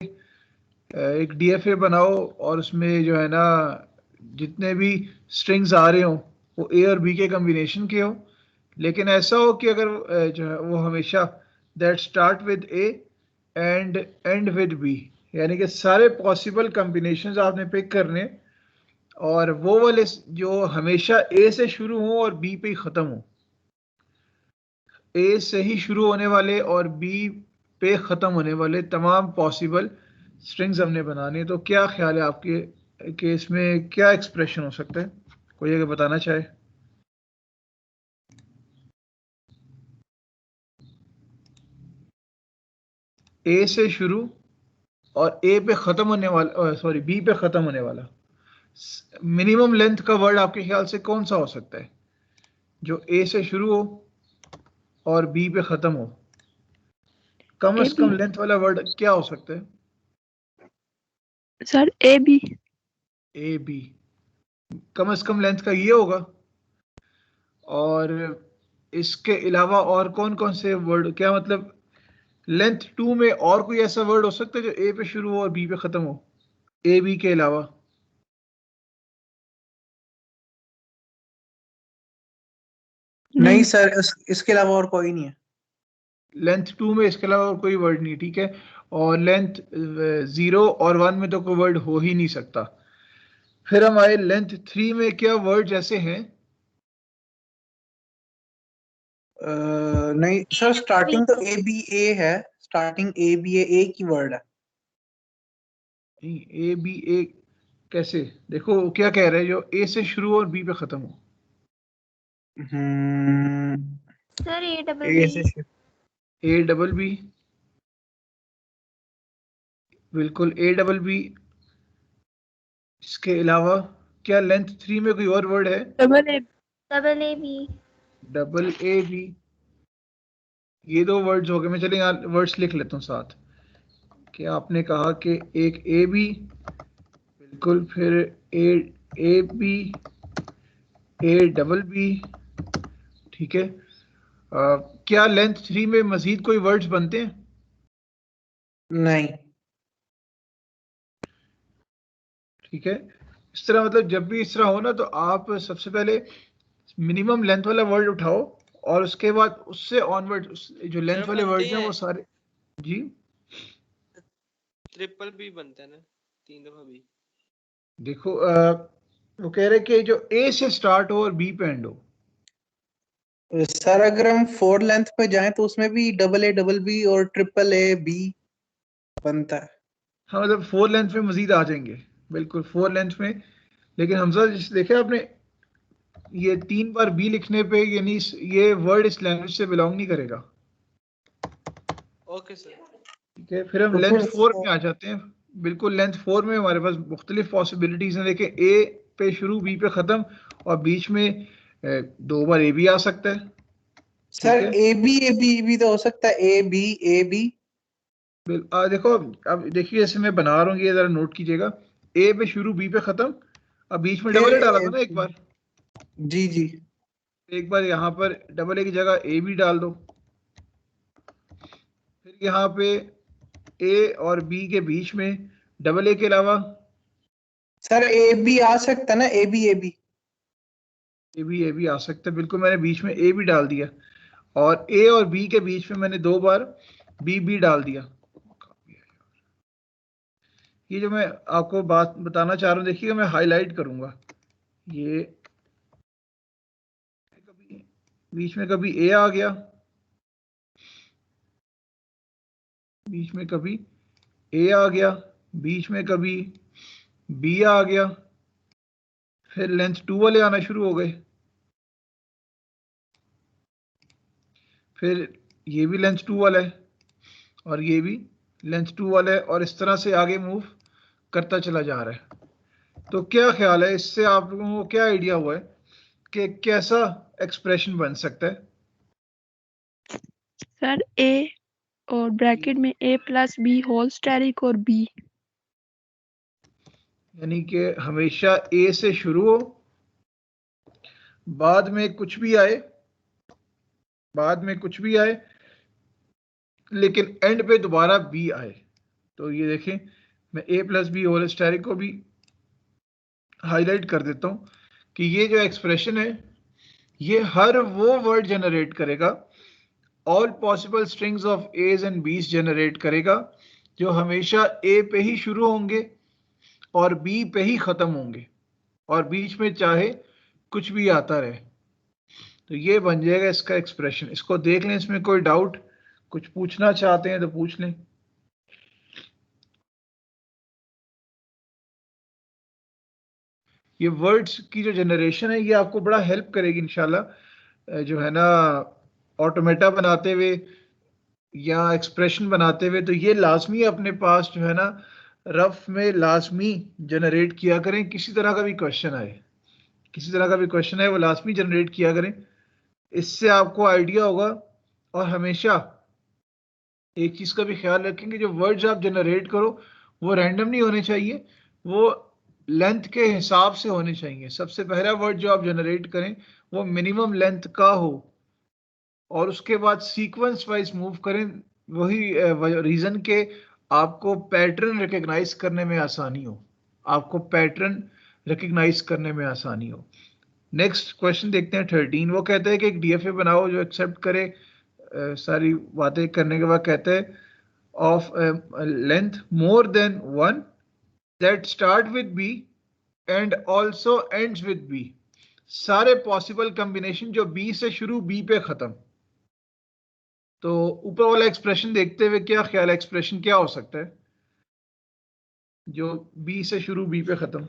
एक डीएफए बनाओ और उसमें जो है ना जितने भी स्ट्रिंग्स आ रहे हो वो ए और बी के कम्बिनेशन के हो, लेकिन ऐसा हो कि अगर जो है वो हमेशा that start with A and end with B, यानी कि सारे पॉसिबल कम्बिनेशंस आपने पिक करने और वो वाले जो हमेशा ए से शुरू हो और बी पे ही ख़त्म हो। ए से ही शुरू होने वाले और बी पे ख़त्म होने वाले तमाम पॉसिबल स्ट्रिंग्स हमने बनाने। तो क्या ख्याल है आपके कि इसमें क्या एक्सप्रेशन हो सकता है, कोई अगर बताना चाहे? ए से शुरू और ए पे ख़त्म होने वाला, सॉरी बी पे ख़त्म होने वाला मिनिमम लेंथ का वर्ड आपके ख्याल से कौन सा हो सकता है जो ए से शुरू हो और बी पे ख़त्म हो? कम ए से बी कम लेंथ वाला वर्ड क्या हो सकता है? Sir, a B. A b कम से कम लेंथ का ये होगा। और इसके अलावा और कौन कौन से वर्ड, क्या मतलब लेंथ टू में और कोई ऐसा वर्ड हो सकता है जो ए पे शुरू हो और बी पे खत्म हो, ए बी के अलावा? नहीं सर, इसके अलावा और कोई नहीं है। लेंथ टू में इसके अलावा और कोई वर्ड नहीं, ठीक है। और लेंथ 0 और 1 में तो कोई वर्ड हो ही नहीं सकता। फिर हमारे लेंथ 3 में क्या वर्ड ऐसे हैं? नहीं सर, स्टार्टिंग तो ए बी ए है, स्टार्टिंग ए बी ए की वर्ड है। ए बी ए कैसे? देखो वो क्या कह रहे हैं, जो ए से शुरू हो और बी पे खत्म हो। Sir A double A B. से ए डबल बी, बिल्कुल ए डबल बी। इसके अलावा क्या लेंथ 3 में कोई और वर्ड है? Double A. Double A B. Double A B, ये दो वर्ड्स हो गए। मैं चलिए यहाँ वर्ड्स लिख लेता हूँ साथ। कि आपने कहा कि एक ए बी, बिल्कुल, फिर a a B, a double b, ठीक है। क्या लेंथ 3 में मजीद कोई वर्ड्स बनते हैं? नहीं। ठीक है। इस तरह मतलब जब भी इस तरह हो ना तो आप सबसे पहले मिनिमम लेंथ वाला वर्ड उठाओ और उसके बाद उससे ऑनवर्ड जो लेंथ वाले वर्ड्स हैं वो सारे। जी ट्रिपल बी बनता है ना, 3 दफा बी। देखो वो कह रहे कि जो ए से स्टार्ट हो और बी पे एंड हो। सर अगर हम 4 लेंथ पे जाएं तो उसमें भी डबल बी और ट्रिपल ए बी बनता है। हाँ मतलब 4 लेंथ में मजीद आ जाएंगे, बिल्कुल 4 लेंथ में। लेकिन हमजा जिस देखे आपने, ये 3 बार बी लिखने पे यानी ये वर्ड इस लैंग्वेज से बिलोंग नहीं करेगा। Okay sir. ठीक है, फिर हम तो लेंथ फिर 4 में आ जाते हैं। बिल्कुल लेंथ 4 में हमारे पास मुख्तलिफ पॉसिबिलिटीज हैं। देखें ए पे शुरू बी पे ख़त्म और बीच में 2 बार ए बी आ सकता है। सर ठीक है, ए बी भी तो हो सकता है, ए बी। देखो अब देखिए जैसे मैं बना रहा हूँ, ये ज़रा नोट कीजिएगा। ए पे शुरू बी पे ख़त्म, अब बीच में डबल ए डाला था ना एक बार। जी जी। एक बार यहाँ पर डबल ए की जगह ए बी डाल दो। फिर यहाँ पे ए और बी के बीच में डबल ए के अलावा सर ए बी आ सकता है ना, ए बी ए बी आ सकता है। बिल्कुल, मैंने बीच में ए बी डाल दिया और ए और बी के बीच में मैंने 2 बार बी बी डाल दिया। ये जो मैं आपको बात बताना चाह रहा हूँ, देखिएगा मैं हाईलाइट करूंगा। ये कभी बीच में कभी ए आ गया, बीच में कभी ए आ गया, बीच में कभी बी आ गया, फिर लेंथ 2 वाले आना शुरू हो गए, फिर ये भी लेंथ 2 वाला है और ये भी लेंथ 2 वाला है, और इस तरह से आगे मूव करता चला जा रहा है। तो क्या ख्याल है, इससे आप लोगों को क्या आइडिया हुआ है कि कैसा एक्सप्रेशन बन सकता है? सर ए और ब्रैकेट में ए प्लस बी होल स्टेरिक और बी। यानी कि हमेशा ए से शुरू हो, बाद में कुछ भी आए, बाद में कुछ भी आए, लेकिन एंड पे दोबारा बी आए। तो ये देखें, मैं a plus B whole asterisk को भी हाईलाइट कर देता हूँ कि ये जो एक्सप्रेशन है ये हर वो वर्ड जनरेट करेगा, all possible strings of A's and B's generate करेगा जो हमेशा ए पे ही शुरू होंगे और बी पे ही खत्म होंगे और बीच में चाहे कुछ भी आता रहे। तो ये बन जाएगा इसका एक्सप्रेशन। इसको देख लें, इसमें कोई डाउट, कुछ पूछना चाहते हैं तो पूछ लें। ये वर्ड्स की जो जनरेशन है ये आपको बड़ा हेल्प करेगी इंशाल्लाह, जो है ना ऑटोमेटा बनाते हुए या एक्सप्रेशन बनाते हुए। तो ये लाजमी अपने पास जो है ना रफ में लाजमी जनरेट किया करें। किसी तरह का भी क्वेश्चन आए, किसी तरह का भी क्वेश्चन है वो लाजमी जनरेट किया करें, इससे आपको आइडिया होगा। और हमेशा एक चीज़ का भी ख्याल रखें कि जो वर्ड्स आप जनरेट करो वो रैंडम नहीं होने चाहिए, वो लेंथ के हिसाब से होने चाहिए। सबसे पहला वर्ड जो आप जनरेट करें वो मिनिमम लेंथ का हो और उसके बाद सीक्वेंस वाइज मूव करें। वही रीज़न के आपको पैटर्न रिकग्नाइज करने में आसानी हो, आपको पैटर्न रिकग्नाइज करने में आसानी हो। नेक्स्ट क्वेश्चन देखते हैं 13। वो कहते हैं कि एक डीएफए बनाओ जो एक्सेप्ट करे, सारी बातें करने के बाद कहते हैं of length more than 1 that start with B and also ends with B. सारे पॉसिबल कॉम्बिनेशन जो बी से शुरू बी पे खत्म। तो ऊपर वाला एक्सप्रेशन देखते हुए क्या ख्याल है, एक्सप्रेशन क्या हो सकता है जो बी से शुरू बी पे खत्म?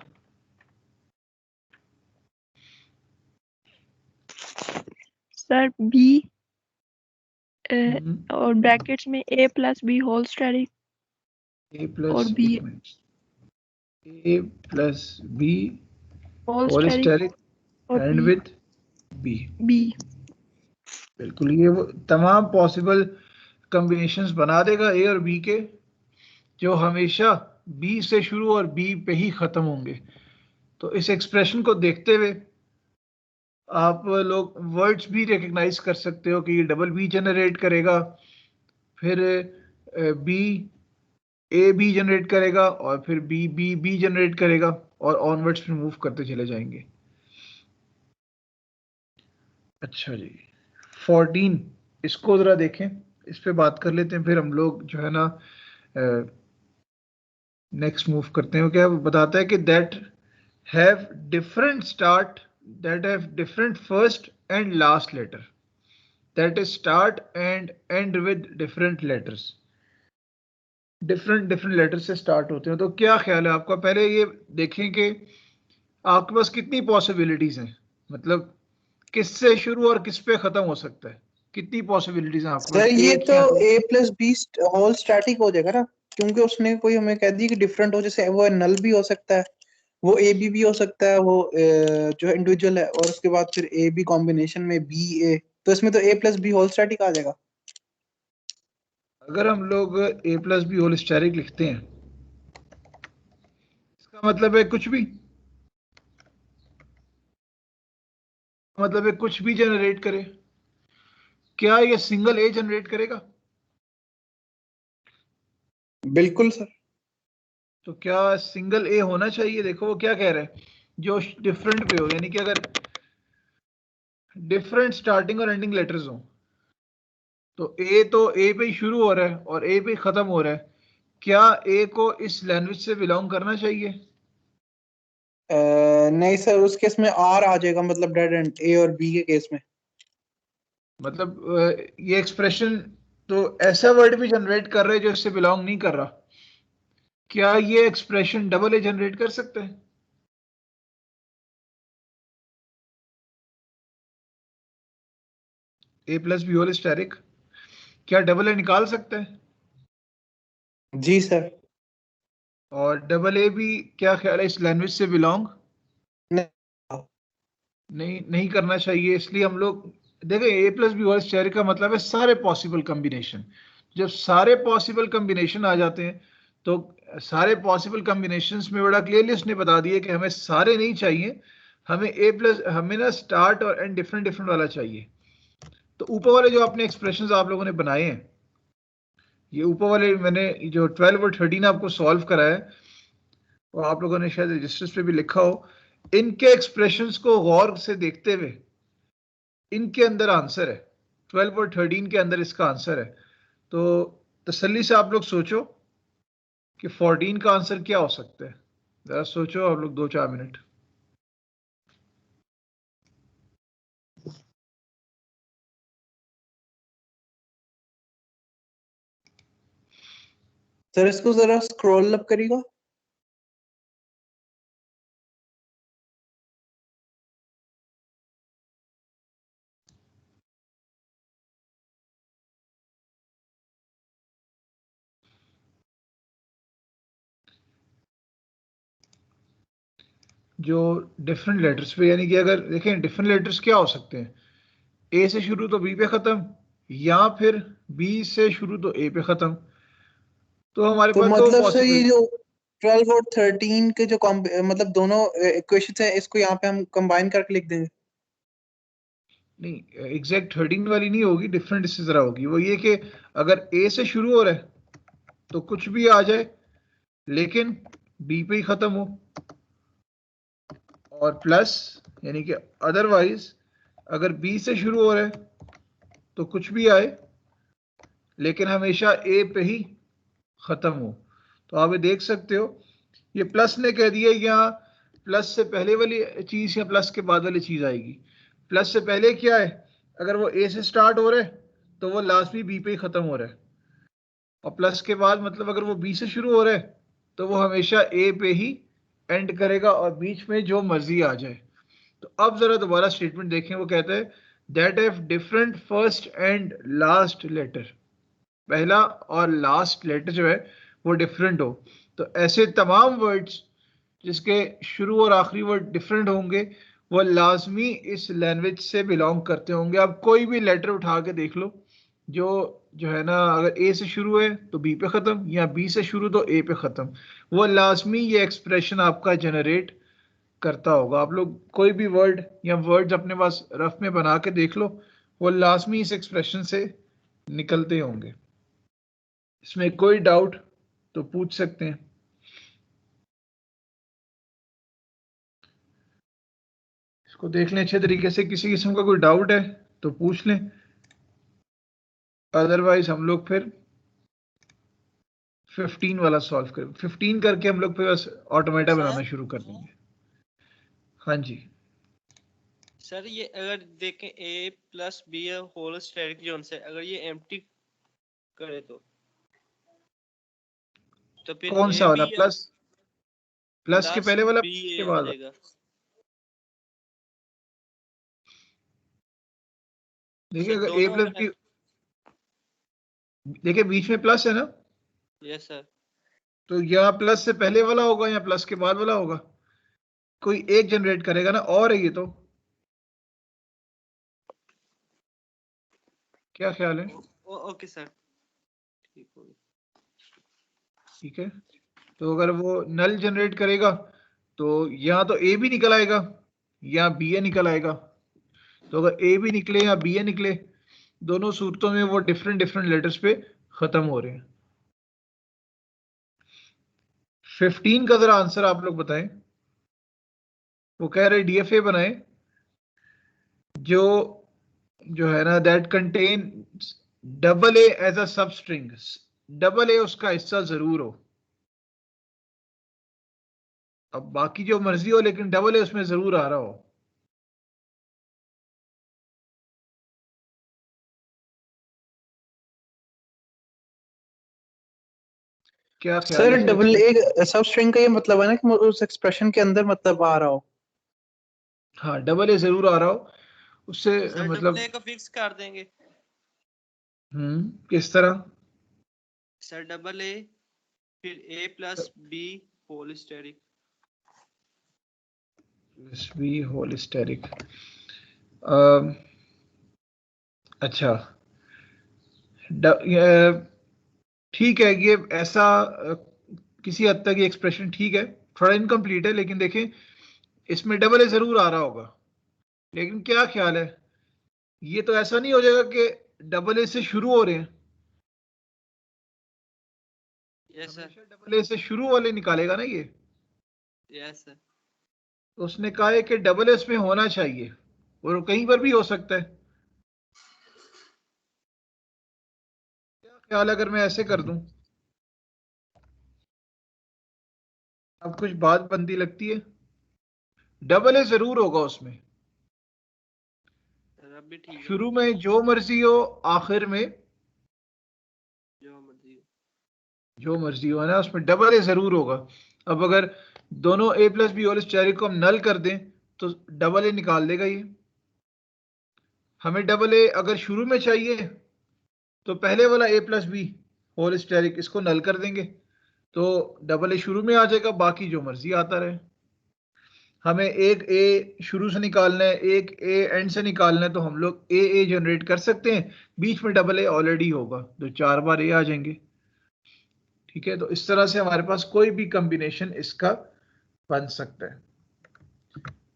सर बी और ब्रैकेट्स में a plus B whole asterisk a plus और b a plus B whole whole asterisk asterisk और एंड विद बी। b। बिल्कुल, ये वो तमाम पॉसिबल कॉम्बिनेशंस बना देगा ए और बी के जो हमेशा बी से शुरू और बी पे ही खत्म होंगे। तो इस एक्सप्रेशन को देखते हुए आप लोग वर्ड्स भी रिकग्नाइज कर सकते हो कि ये डबल बी जनरेट करेगा, फिर बी ए बी जनरेट करेगा और फिर बी बी बी जनरेट करेगा और ऑनवर्ड्स फिर मूव करते चले जाएंगे। अच्छा जी, 14 इसको जरा देखें, इस पे बात कर लेते हैं, फिर हम लोग जो है ना नेक्स्ट मूव करते हैं। क्या बताता है कि that have different start, that have different first and last letter, that is start and end with different letters. Different different letter से स्टार्ट होते हैं। तो क्या ख्याल है आपका, पहले ये देखें कि आपके पास कितनी पॉसिबिलिटीज हैं, मतलब किससे शुरू और किस पे खत्म हो सकता है, कितनी पॉसिबिलिटीज हैं आपके सर पास? ये एक तो या दो? a plus B whole static हो जाएगा ना, क्योंकि उसने कोई हमें कह दी कि डिफरेंट हो, जैसे वो नल भी हो सकता है, वो ए बी भी हो सकता है, वो जो इंडिविजुअल है, और उसके बाद फिर ए बी कॉम्बिनेशन में बी ए, तो इसमें तो a plus B whole static आ जाएगा। अगर हम लोग a plus B whole asterisk लिखते हैं इसका मतलब है कुछ भी, मतलब है कुछ भी जनरेट करे। क्या ये सिंगल ए जनरेट करेगा? बिल्कुल सर। तो क्या सिंगल ए होना चाहिए? देखो वो क्या कह रहा है, जो डिफरेंट पे हो, यानी कि अगर डिफरेंट स्टार्टिंग और एंडिंग लेटर्स हो तो ए पे ही शुरू हो रहा है और ए पे ही खत्म हो रहा है। क्या ए को इस लैंग्वेज से बिलोंग करना चाहिए? नहीं सर, उस केस में आर आ जाएगा, मतलब डेड एंड ए और बी के केस में। मतलब ये एक्सप्रेशन तो ऐसा वर्ड भी जनरेट कर रहे हैं जो इससे बिलोंग नहीं कर रहा। क्या ये एक्सप्रेशन डबल ए जनरेट कर सकते हैं? ए प्लस बी होल स्टेरिक क्या डबल ए निकाल सकता है? जी सर। और डबल ए भी क्या ख्याल है इस लैंग्वेज से बिलोंग नहीं करना चाहिए। इसलिए हम लोग देखें ए प्लस बी होल स्टेरिक का मतलब है सारे पॉसिबल कॉम्बिनेशन। जब सारे पॉसिबल कॉम्बिनेशन आ जाते हैं तो सारे पॉसिबल कॉम्बिनेशंस में बड़ा क्लियरली उसने बता दिया कि हमें सारे नहीं चाहिए, हमें ए प्लस, हमें ना स्टार्ट और एंड डिफरेंट डिफरेंट वाला चाहिए। तो ऊपर वाले जो अपने एक्सप्रेशंस आप लोगों ने बनाए हैं ये ऊपर वाले मैंने जो 12 और 13 आपको सॉल्व कराया है, और आप लोगों ने शायद रजिस्टर्स पे भी लिखा हो, इनके एक्सप्रेशंस को गौर से देखते हुए इनके अंदर आंसर है, 12 और 13 के अंदर इसका आंसर है। तो तसल्ली से आप लोग सोचो कि 14 का आंसर क्या हो सकता है, जरा सोचो आप लोग 2-4 मिनट। सर इसको जरा स्क्रॉल अप करिएगा। जो डिफरेंट लेटर्स पे, यानी कि अगर देखें डिफरेंट लेटर्स क्या हो सकते हैं, ए से शुरू तो बी पे खत्म, या फिर बी से शुरू तो ए पे खत्म। तो हमारे तो पास दो मतलब सर ये पॉसिबल, जो 12 और 13 के जो मतलब दोनों इक्वेशंस हैं, इसको यहाँ पे हम कंबाइन करके लिख देंगे। नहीं एग्जैक्ट 13 वाली नहीं होगी, डिफरेंट इससे जरा होगी। वो ये कि अगर ए से शुरू हो रहा है तो कुछ भी आ जाए लेकिन बी पे ही खत्म हो, और प्लस यानी कि अदरवाइज अगर बी से शुरू हो रहा है तो कुछ भी आए लेकिन हमेशा ए पे ही खत्म हो। तो आप ये देख सकते हो, ये प्लस ने कह दिया यहाँ प्लस से पहले वाली चीज या प्लस के बाद वाली चीज आएगी। प्लस से पहले क्या है, अगर वो ए से स्टार्ट हो रहा है तो वो लास्ट भी बी पे ही खत्म हो रहा है, और प्लस के बाद मतलब अगर वो बी से शुरू हो रहा है तो वो हमेशा ए पे ही एंड करेगा और बीच में जो मर्जी आ जाए। तो अब जरा दोबारा स्टेटमेंट देखें, वो कहते हैं that if different first and last letter, पहला और लास्ट लेटर जो है वो डिफरेंट हो। तो ऐसे तमाम वर्ड्स जिसके शुरू और आखिरी वर्ड डिफरेंट होंगे वो लाजमी इस लैंग्वेज से बिलोंग करते होंगे। आप कोई भी लेटर उठा के देख लो, जो जो है ना, अगर ए से शुरू है तो बी पे ख़त्म, या बी से शुरू तो ए पे ख़त्म, वो लाजमी ये एक्सप्रेशन आपका जनरेट करता होगा। आप लोग कोई भी वर्ड या वर्ड्स अपने पास रफ में बना के देख लो, वो लाजमी इस एक्सप्रेशन से निकलते होंगे। इसमें कोई डाउट तो पूछ सकते हैं। इसको देख लें अच्छे तरीके से, किसी किस्म का कोई डाउट है तो पूछ लें, अदरवाइज हम लोग फिर 15 वाला सॉल्व करें। 15 करके हम लोग फिर बस ऑटोमेटा बनाना शुरू कर देंगे। हाँ जी सर ये अगर देखें a plus B whole square zone से अगर ये एम्प्टी करे तो फिर कौन सा a वाला, भी प्लस प्लस के पहले वाला बी के ए हो बाद? जाएगा। देखिए सर अगर ए दोनों प्लस अगर बी, देखिए बीच में प्लस है ना, यस सर तो या प्लस से पहले वाला होगा या प्लस के बाद वाला होगा, कोई एक जनरेट करेगा ना। और है ये तो, क्या ख्याल है? ओके सर ठीक हो गया। ठीक है, तो अगर वो नल जनरेट करेगा तो या तो ए भी निकल आएगा या बी ए निकल आएगा। तो अगर ए भी निकले या बी ए निकले, दोनों सूरतों में वो डिफरेंट डिफरेंट लेटर्स पे खत्म हो रहे हैं। 15 का जरा आंसर आप लोग बताएं। वो कह रहे डीएफए बनाए जो जो है ना that contain double A as a substring, double A उसका हिस्सा जरूर हो। अब बाकी जो मर्जी हो लेकिन डबल ए उसमें जरूर आ रहा हो। क्या ख्याल सर है डबल इसका? ए सब स्ट्रिंग का ये मतलब है ना कि उस एक्सप्रेशन के अंदर मतलब आ रहा हो। हाँ डबल ए जरूर आ रहा हो उससे, सर डबल ए मतलब को फिक्स कर देंगे। किस तरह? सर डबल ए फिर a plus B whole asterisk. B whole asterisk, अच्छा ठीक है, ये ऐसा किसी हद तक ये एक्सप्रेशन ठीक है, थोड़ा इनकम्प्लीट है, लेकिन देखें इसमें डबल ए जरूर आ रहा होगा। लेकिन क्या ख्याल है, ये तो ऐसा नहीं हो जाएगा कि डबल ए से शुरू हो रहे हैं यस सर, हमेशा डबल ए से शुरू वाले निकालेगा ना ये। यस सर, तो उसने कहा है कि डबल एस में होना चाहिए और कहीं पर भी हो सकता है। क्या ख्याल अगर मैं ऐसे कर दूं, अब कुछ बात बनती लगती है। डबल ए जरूर होगा उसमें, सर अब भी ठीक है, शुरू में जो मर्जी हो, आखिर में जो मर्जी हो। जो मर्जी हो, है ना, उसमें डबल ए जरूर होगा। अब अगर दोनों ए प्लस बी होल स्क्वायर को हम नल कर दें तो डबल ए निकाल देगा ये। हमें डबल ए अगर शुरू में चाहिए तो पहले वाला ए प्लस बी होल स्क्वायर इसको नल कर देंगे तो डबल ए शुरू में आ जाएगा, बाकी जो मर्जी आता रहे। हमें एक ए शुरू से निकालना है, एक ए एंड से निकालना है, तो हम लोग ए जनरेट कर सकते हैं, बीच में डबल ए ऑलरेडी होगा तो 4 बार ए आ जाएंगे। ठीक है, तो इस तरह से हमारे पास कोई भी कॉम्बिनेशन इसका बन सकता है।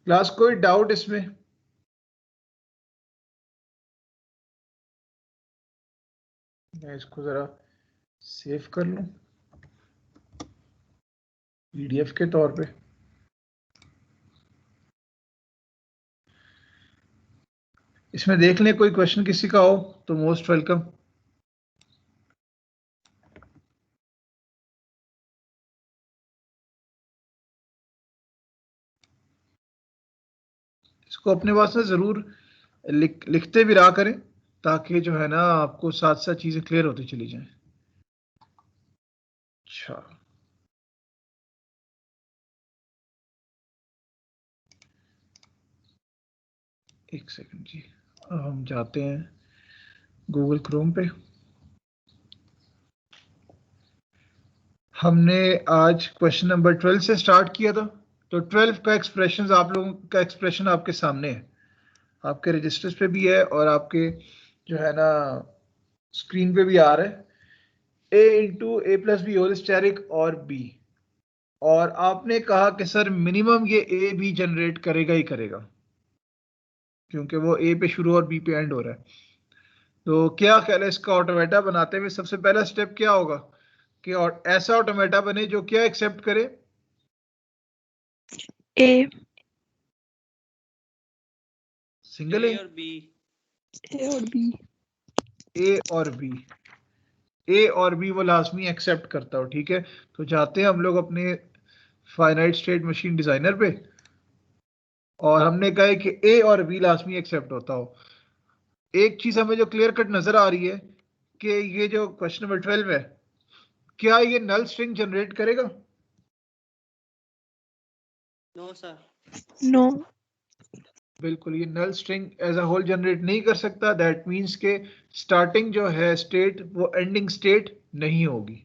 क्लास कोई डाउट इसमें? मैं इसको जरा सेव कर लूं पीडीएफ के तौर पे। इसमें देख लें, कोई क्वेश्चन किसी का हो तो मोस्ट वेलकम। इसको अपने पास में जरूर लिखते भी रहा करें ताकि जो है ना आपको साथ साथ चीजें क्लियर होती चली जाएं। अच्छा, एक सेकंड जी, अब हम जाते हैं गूगल क्रोम पे। हमने आज क्वेश्चन नंबर 12 से स्टार्ट किया था, तो 12 का एक्सप्रेशन आप लोगों का एक्सप्रेशन आपके सामने है, आपके रजिस्टर्स पे भी है और आपके जो है ना स्क्रीन पे भी आ रहा है। ए into A plus B whole square और बी, और आपने कहा कि सर मिनिमम ये ए भी जनरेट करेगा ही करेगा क्योंकि वो ए पे शुरू और बी पे एंड हो रहा है। तो क्या ख्याल है इसका ऑटोमेटा बनाते हुए सबसे पहला स्टेप क्या होगा कि और ऐसा ऑटोमेटा बने जो क्या एक्सेप्ट करे? ए सिंगल ए ए, और बी, ए और बी। ए और बी, ए और बी वो लाजमी एक्सेप्ट करता हो। ठीक है, तो जाते हैं हम लोग अपने फाइनाइट स्टेट मशीन डिजाइनर पे और हमने कहा है कि ए और बी लाजमी एक्सेप्ट होता हो। एक चीज हमें जो क्लियर कट नजर आ रही है कि ये जो क्वेश्चन नंबर 12 है, क्या ये नल स्ट्रिंग जनरेट करेगा? No sir, no. बिल्कुल, ये null string as a whole generate नहीं कर सकता। दैट मींस के स्टार्टिंग जो है स्टेट वो एंडिंग स्टेट नहीं होगी,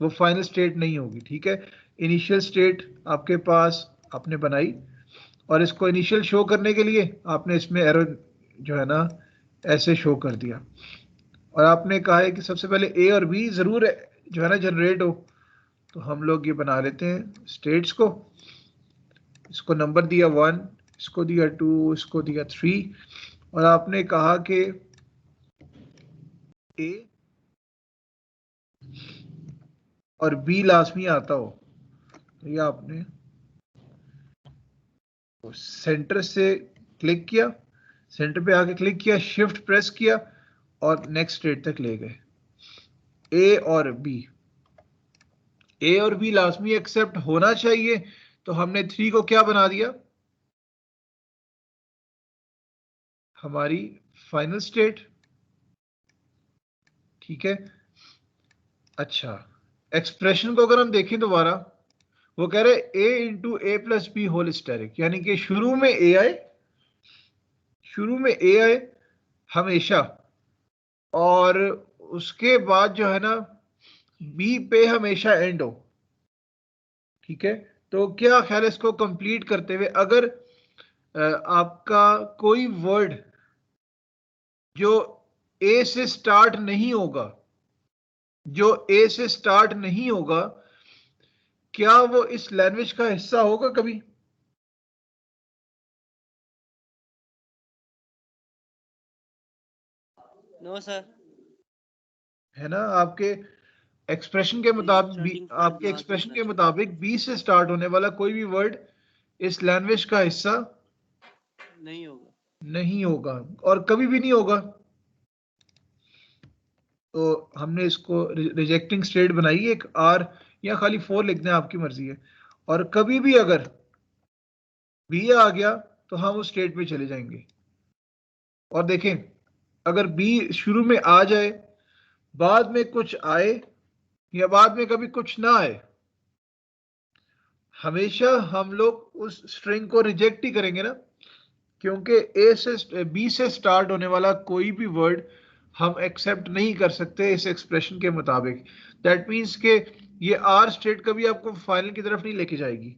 वो फाइनल स्टेट नहीं होगी। ठीक है, इनिशियल स्टेट आपके पास आपने बनाई और इसको इनिशियल शो करने के लिए आपने इसमें एरो जो है ना ऐसे शो कर दिया, और आपने कहा है कि सबसे पहले ए और बी जरूर जो है ना जनरेट हो। तो हम लोग ये बना लेते हैं स्टेट्स को, इसको नंबर दिया 1, इसको दिया 2, इसको दिया 3, और आपने कहा कि ए और बी लाजमी आता हो। तो ये आपने सेंटर से क्लिक किया, सेंटर पे आके क्लिक किया, शिफ्ट प्रेस किया और नेक्स्ट स्टेट तक ले गए। ए और बी, ए और बी लाजमी एक्सेप्ट होना चाहिए, तो हमने 3 को क्या बना दिया? हमारी फाइनल स्टेट। ठीक है, अच्छा, एक्सप्रेशन को अगर हम देखें दोबारा, वो कह रहे ए into A plus B whole steric, यानी कि शुरू में ए आए, शुरू में ए आए हमेशा, और उसके बाद जो है ना बी पे हमेशा एंड हो। ठीक है, तो क्या ख्याल है इसको कंप्लीट करते हुए अगर आपका कोई वर्ड जो ए से स्टार्ट नहीं होगा, जो ए से स्टार्ट नहीं होगा, क्या वो इस लैंग्वेज का हिस्सा होगा कभी? नो सर, है ना, आपके एक्सप्रेशन के मुताबिक Starting from आपके last एक्सप्रेशन होना के चाहिए। मुताबिक बी से स्टार्ट होने वाला कोई भी वर्ड इस लैंग्वेज का हिस्सा नहीं होगा। नहीं होगा और कभी भी नहीं होगा। तो हमने इसको रिजेक्टिंग स्टेट बनाई है, एक आर या खाली 4 लिख दें, आपकी मर्जी है। और कभी भी अगर बी आ गया तो हम उस स्टेट पे चले जाएंगे। और देखें, अगर बी शुरू में आ जाए, बाद में कुछ आए या बाद में कभी कुछ ना आए, हमेशा हम लोग उस स्ट्रिंग को रिजेक्ट ही करेंगे ना, क्योंकि ए से बी से स्टार्ट होने वाला कोई भी वर्ड हम एक्सेप्ट नहीं कर सकते इस एक्सप्रेशन के मुताबिक। दैट मीन्स के ये आर स्टेट कभी आपको फाइनल की तरफ नहीं लेके जाएगी।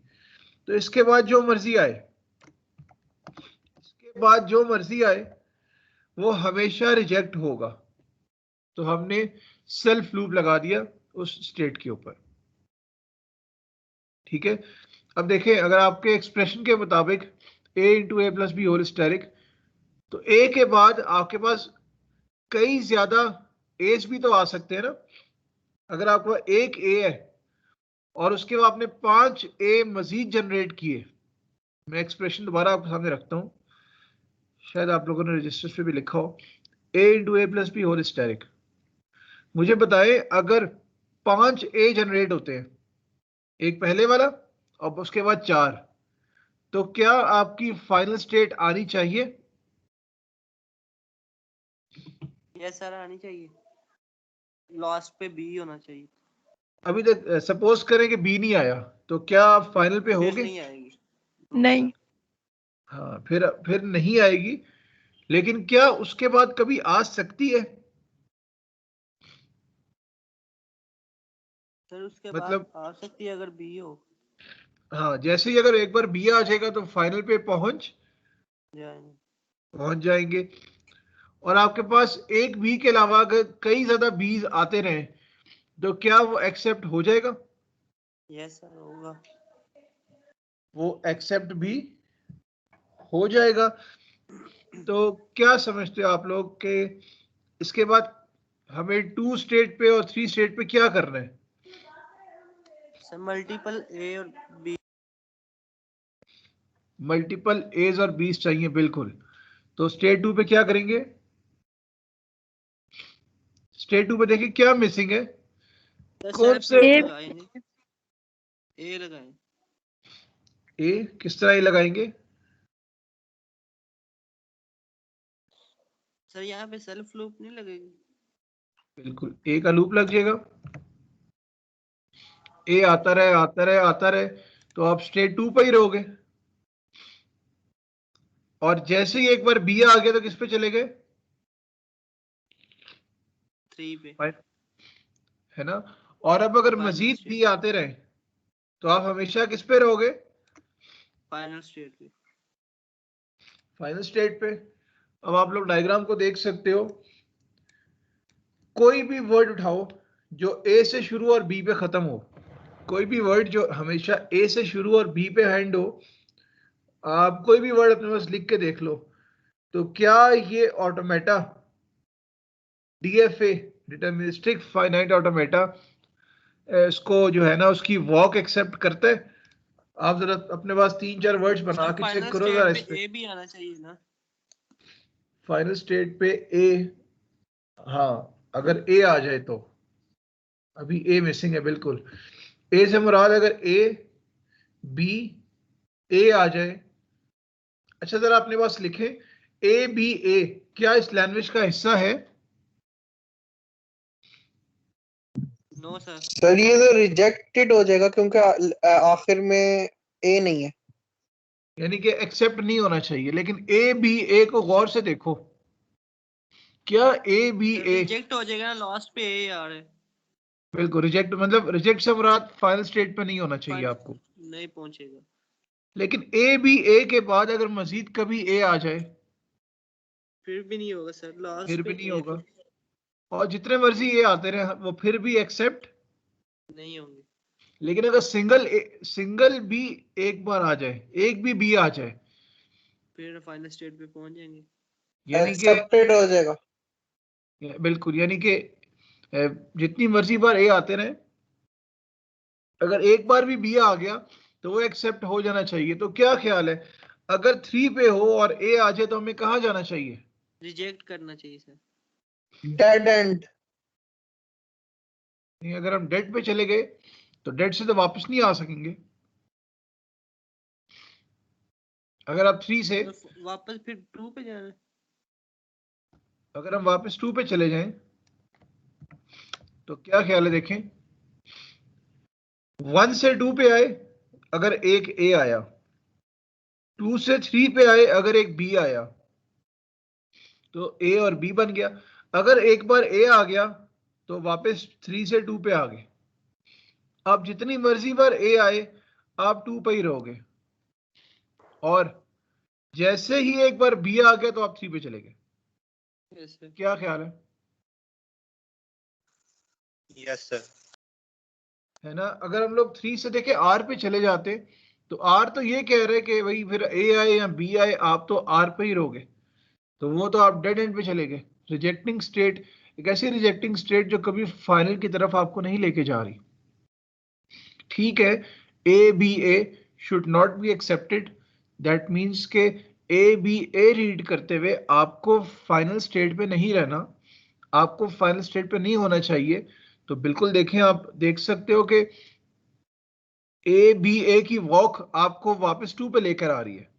तो इसके बाद जो मर्जी आए, इसके बाद जो मर्जी आए वो हमेशा रिजेक्ट होगा। तो हमने सेल्फ लूप लगा दिया उस स्टेट के ऊपर। ठीक है, अब देखें, अगर आपके एक्सप्रेशन के मुताबिक a into A plus B whole asterisk, तो a के बाद आपके पास कई ज्यादा एज भी तो आ सकते हैं ना। अगर आपको एक ए है और उसके बाद आपने 5 ए मजीद जनरेट किए, मैं एक्सप्रेशन दोबारा आपके सामने रखता हूं, शायद आप लोगों ने रजिस्टर पे भी लिखा हो, a into A plus B whole asterisk. मुझे बताएं, अगर 5 ए जनरेट होते हैं, एक पहले वाला और उसके बाद 4, तो क्या आपकी फाइनल स्टेट आनी चाहिए? यस सर, आनी चाहिए। लास्ट पे बी होना चाहिए। अभी तक सपोज करें कि बी नहीं आया, तो क्या आप फाइनल पे फिर होगे? नहीं आएगी। नहीं। हाँ, फिर नहीं आएगी। लेकिन क्या उसके बाद कभी आ सकती है? सर उसके मतलब बाद आ सकती है अगर बी हो हाँ, जैसे ही अगर एक बार बी आ जाएगा तो फाइनल पे जाएंगे। पहुंच जाएंगे। और आपके पास एक बी के अलावा अगर कई ज्यादा बीज आते रहे, तो क्या वो एक्सेप्ट हो जाएगा? यस सर, होगा। वो एक्सेप्ट भी हो जाएगा। तो क्या समझते हो आप लोग कि इसके बाद हमें 2 स्टेट पे और 3 स्टेट पे क्या करना है? सर मल्टीपल ए और बी। मल्टीपल एज और बीज चाहिए, बिल्कुल। तो स्टेट 2 पे क्या करेंगे? स्टेट 2 पे देखिए क्या मिसिंग है, कौन से लगाएंगे ए लगाएं। ए किस तरह ए लगाएंगे? सर यहाँ पे सेल्फ लूप नहीं लगेगी? बिल्कुल, ए का लूप लग जाएगा, ए आता रहे आता रहे आता रहे, तो आप स्टेट 2 पे ही रहोगे। और जैसे ही एक बार बी आ गया तो किस पे चले गए? 3 पे। है ना। और अब अगर Final मजीद state. बी आते रहे तो आप हमेशा किस पे रहोगे? फाइनल स्टेट पे। फाइनल स्टेट पे। अब आप लोग डायग्राम को देख सकते हो, कोई भी वर्ड उठाओ जो ए से शुरू और बी पे खत्म हो, कोई भी वर्ड जो हमेशा ए से शुरू और बी पे एंड हो, आप कोई भी वर्ड अपने पास लिख के देख लो, तो क्या ये automata DFA deterministic finite automata इसको जो है ना उसकी वॉक एक्सेप्ट करता है? आप जरा अपने पास 3-4 वर्ड्स बना के चेक करो जरा इस पे। ए भी आना चाहिए ना। फाइनल स्टेट पे ए, हाँ, अगर ए आ जाए तो, अभी ए मिसिंग है बिल्कुल। ए से मुराद अगर ए बी ए आ जाए। अच्छा, जरा अपने पास लिखें, ए बी ए क्या इस लैंग्वेज का हिस्सा है? No sir. सर ये तो रिजेक्टेड हो जाएगा क्योंकि आखिर में ए नहीं है, यानी कि एक्सेप्ट नहीं होना चाहिए। लेकिन ए बी ए को गौर से देखो, क्या ए बी ए रिजेक्ट हो जाएगा ना, लास्ट पे ए आ रहा है। बिल्कुल रिजेक्ट, मतलब रिजेक्ट से मुराद फाइनल स्टेट पे नहीं होना चाहिए Final आपको। नहीं पहुंचेगा। लेकिन ए बी ए के बाद अगर मजीद कभी ए आ जाए फिर भी नहीं होगा सर, फिर लास्ट पे भी नहीं ए होगा, और जितने मर्जी ए आते रहे वो फिर भी एक्सेप्ट नहीं होंगे। लेकिन अगर सिंगल भी एक बार आ जाए, एक भी बी आ जाए, फिर फाइनल स्टेट पे पहुंच जाएंगे। यानी कि एक्सेप्टेड हो जाएगा। बिल्कुल, यानी कि जितनी मर्जी बार ए आते रहे, अगर एक बार भी बी आ गया तो वो एक्सेप्ट हो जाना चाहिए। तो क्या ख्याल है, अगर 3 पे हो और ए आ जाए तो हमें कहाँ जाना चाहिए? रिजेक्ट करना चाहिए सर। Dead and. नहीं, अगर हम डेड पे चले गए तो डेड से तो वापस नहीं आ सकेंगे। अगर आप 3 से, तो वापस फिर 2 पे जाना है। अगर हम वापस 2 पे चले जाएं तो क्या ख्याल है, देखें 1 से 2 पे आए अगर एक ए आया, 2 से 3 पे आए अगर एक बी आया, तो ए और बी बन गया। अगर एक बार ए आ गया तो वापस 3 से 2 पे आ गए। आप जितनी मर्जी बार ए आए आप 2 पे ही रहोगे, और जैसे ही एक बार बी आ गया तो आप 3 पे चले गए। Yes sir. क्या ख्याल है? Yes sir. है ना? अगर हम लोग 3 से देखे आर पे चले जाते तो आर तो ये कह रहे कि भाई फिर ए आए या बी आए आप तो आर पे ही रहोगे, तो वो तो आप डेड एंड पे चले गए। रिजेक्टिंग स्टेट एक ऐसी रिजेक्टिंग स्टेट जो कभी फाइनल की तरफ आपको नहीं लेके जा रही। ठीक है, A B A should not be accepted, that means के ए बी ए रीड करते हुए आपको फाइनल स्टेट पे नहीं रहना, आपको फाइनल स्टेट पे नहीं होना चाहिए। तो बिल्कुल देखें, आप देख सकते हो कि ए बी ए की वॉक आपको वापस 2 पे लेकर आ रही है।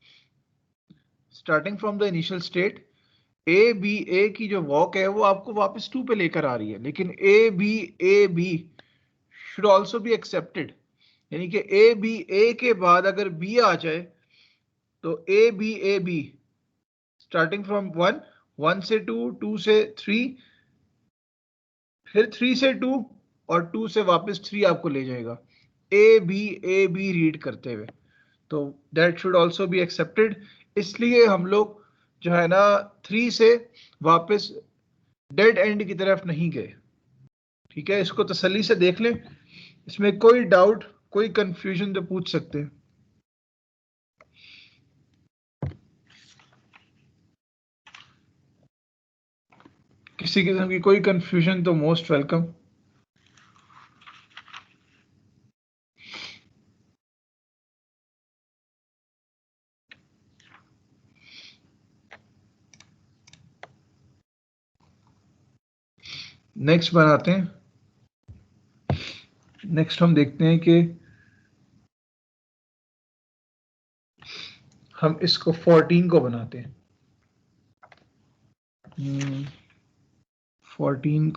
Starting from the initial state a B a की जो वॉक है वो आपको वापस 2 पे लेकर आ रही है, लेकिन A B should also be accepted, यानी कि ए बी ए के बाद अगर बी आ जाए तो ए बी स्टार्टिंग फ्रॉम 1, 1 से 2, 2 से 3, फिर 3 से 2 और 2 से वापस 3 आपको ले जाएगा ए बी रीड करते हुए। तो that should also be accepted. इसलिए हम लोग जो है ना 3 से वापस डेड एंड की तरफ नहीं गए। ठीक है, इसको तसल्ली से देख लें, इसमें कोई डाउट कोई कंफ्यूजन तो पूछ सकते हैं। किसी किस्म की कोई कंफ्यूजन तो मोस्ट वेलकम। नेक्स्ट बनाते हैं। नेक्स्ट हम देखते हैं कि हम इसको 14 को बनाते हैं। 14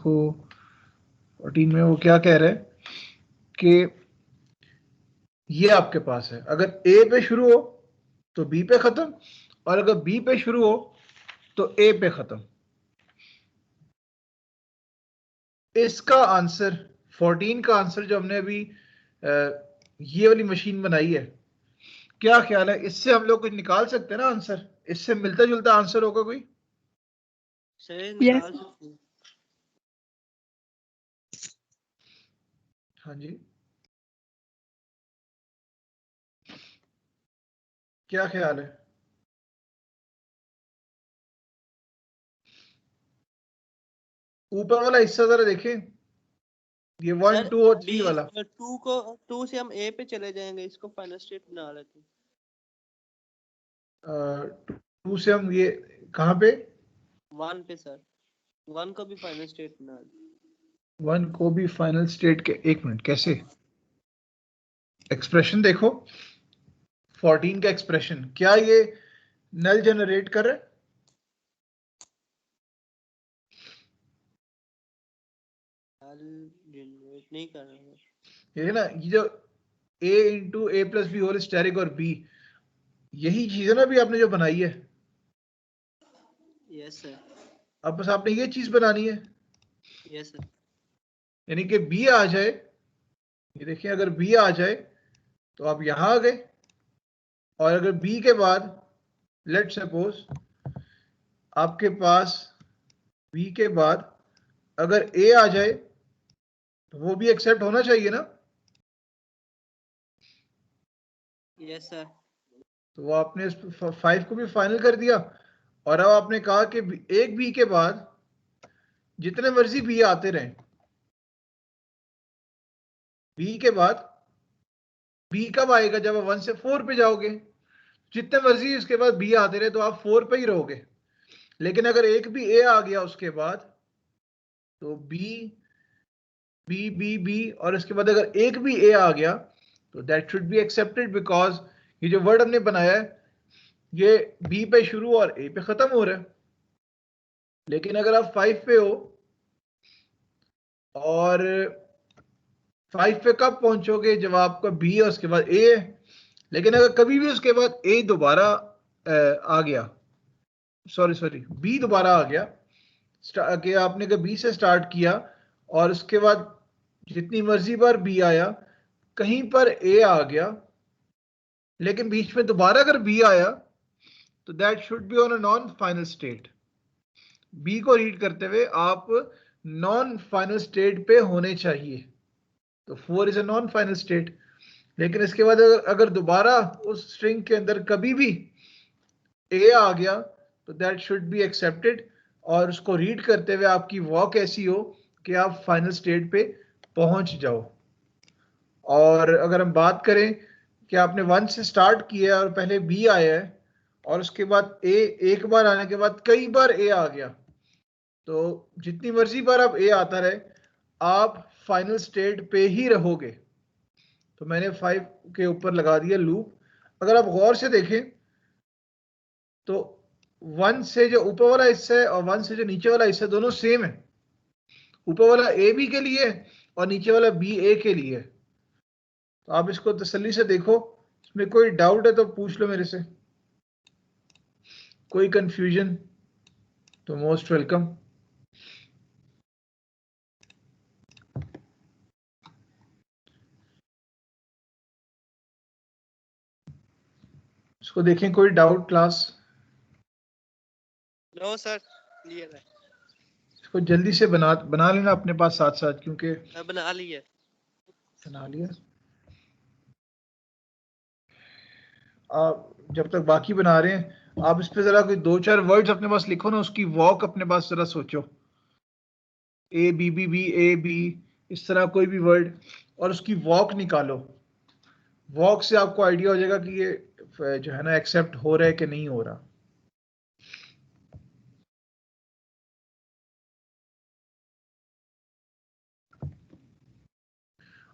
में वो क्या कह रहा है कि ये आपके पास है, अगर ए पे शुरू हो तो बी पे खत्म, और अगर बी पे शुरू हो तो ए पे खत्म। इसका आंसर 14 का आंसर जो हमने अभी ये वाली मशीन बनाई है, क्या ख्याल है, इससे हम लोग कुछ निकाल सकते हैं ना आंसर? इससे मिलता जुलता आंसर होगा कोई? Sir Yes. निकाल सकते हैं। हाँ जी, क्या ख्याल है? ऊपर वाला हिस्सा जरा देखें, ये 1 सर 2 और 3 वाला। 2 से हम ए पे चले जाएंगे, इसको फाइनल स्टेट बना लेते हैं। 2 से हम ये कहाँ पे? 1 पे सर, 1 को भी फाइनल स्टेट बना लेते हैं। 1 को भी फाइनल स्टेट के, एक मिनट, कैसे? एक्सप्रेशन देखो, 14 का एक्सप्रेशन, क्या ये नल जनरेट कर रहा है? जनरेट नहीं कर रहे हैं। ये ना, ये जो a into A plus B whole asterisk और b, यही चीज है ना अभी आपने जो बनाई है। Yes sir. अब बस आपने ये चीज बनानी है, यस सर। यानी कि b आ जाए, ये देखिए अगर b आ जाए तो आप यहां आ गए, और अगर b के बाद लेट सपोज आपके पास b के बाद अगर a आ जाए तो वो भी एक्सेप्ट होना चाहिए ना। Yes sir. तो आपने इस 5 को भी फाइनल कर दिया, और अब आपने कहा कि एक बी के बाद जितने मर्जी बी आते रहे, बी के बाद बी कब आएगा? जब आप 1 से 4 पे जाओगे। जितने मर्जी उसके बाद बी आते रहे तो आप 4 पे ही रहोगे। लेकिन अगर एक भी ए आ गया उसके बाद, तो बी बी बी बी और उसके बाद अगर एक भी ए आ गया तो that should be accepted, because ये जो वर्ड हमने बनाया है ये बी पे शुरू और ए पे खत्म हो रहा है। लेकिन अगर आप 5 पे हो और 5 पे कब पहुंचोगे? जब आपका बी है उसके बाद ए है। लेकिन अगर कभी भी उसके बाद ए दोबारा आ गया, सॉरी बी दोबारा आ गया, कि आपने कभी बी से स्टार्ट किया और उसके बाद जितनी मर्जी बार बी आया, कहीं पर ए आ गया, लेकिन बीच में दोबारा अगर बी आया तो that should be on a non final state. B को रीड करते हुए आप नॉन फाइनल स्टेट पे होने चाहिए। तो 4 is a non final state. लेकिन इसके बाद अगर दोबारा उस स्ट्रिंग के अंदर कभी भी ए आ गया तो दैट शुड बी एक्सेप्टेड, और उसको रीड करते हुए आपकी वॉक ऐसी हो कि आप फाइनल स्टेट पे पहुंच जाओ। और अगर हम बात करें कि आपने 1 से स्टार्ट किया और पहले बी आया है और उसके बाद ए एक बार आने के बाद कई बार ए आ गया, तो जितनी मर्जी बार अब ए आता रहे आप फाइनल स्टेट पे ही रहोगे। तो मैंने 5 के ऊपर लगा दिया लूप। अगर आप गौर से देखें तो 1 से जो ऊपर वाला हिस्सा है और 1 से जो नीचे वाला हिस्सा दोनों सेम है। ऊपर वाला ए बी के लिए और नीचे वाला बी ए के लिए। तो आप इसको तसल्ली से देखो, इसमें कोई डाउट है तो पूछ लो मेरे से, कोई कंफ्यूजन तो मोस्ट वेलकम। इसको देखें, कोई doubt class? No sir, clear है। इसको जल्दी से बना लेना अपने पास साथ साथ, क्योंकि मैं बना लिया। बना लिया। आप जब तक बाकी बना रहे हैं आप इस पे जरा कोई 2-4 वर्ड्स अपने पास लिखो ना, उसकी वॉक अपने पास जरा सोचो। A B B B A B, इस तरह कोई भी वर्ड, और उसकी वॉक निकालो। वॉक से आपको आइडिया हो जाएगा कि ये जो है ना एक्सेप्ट हो रहा है कि नहीं हो रहा।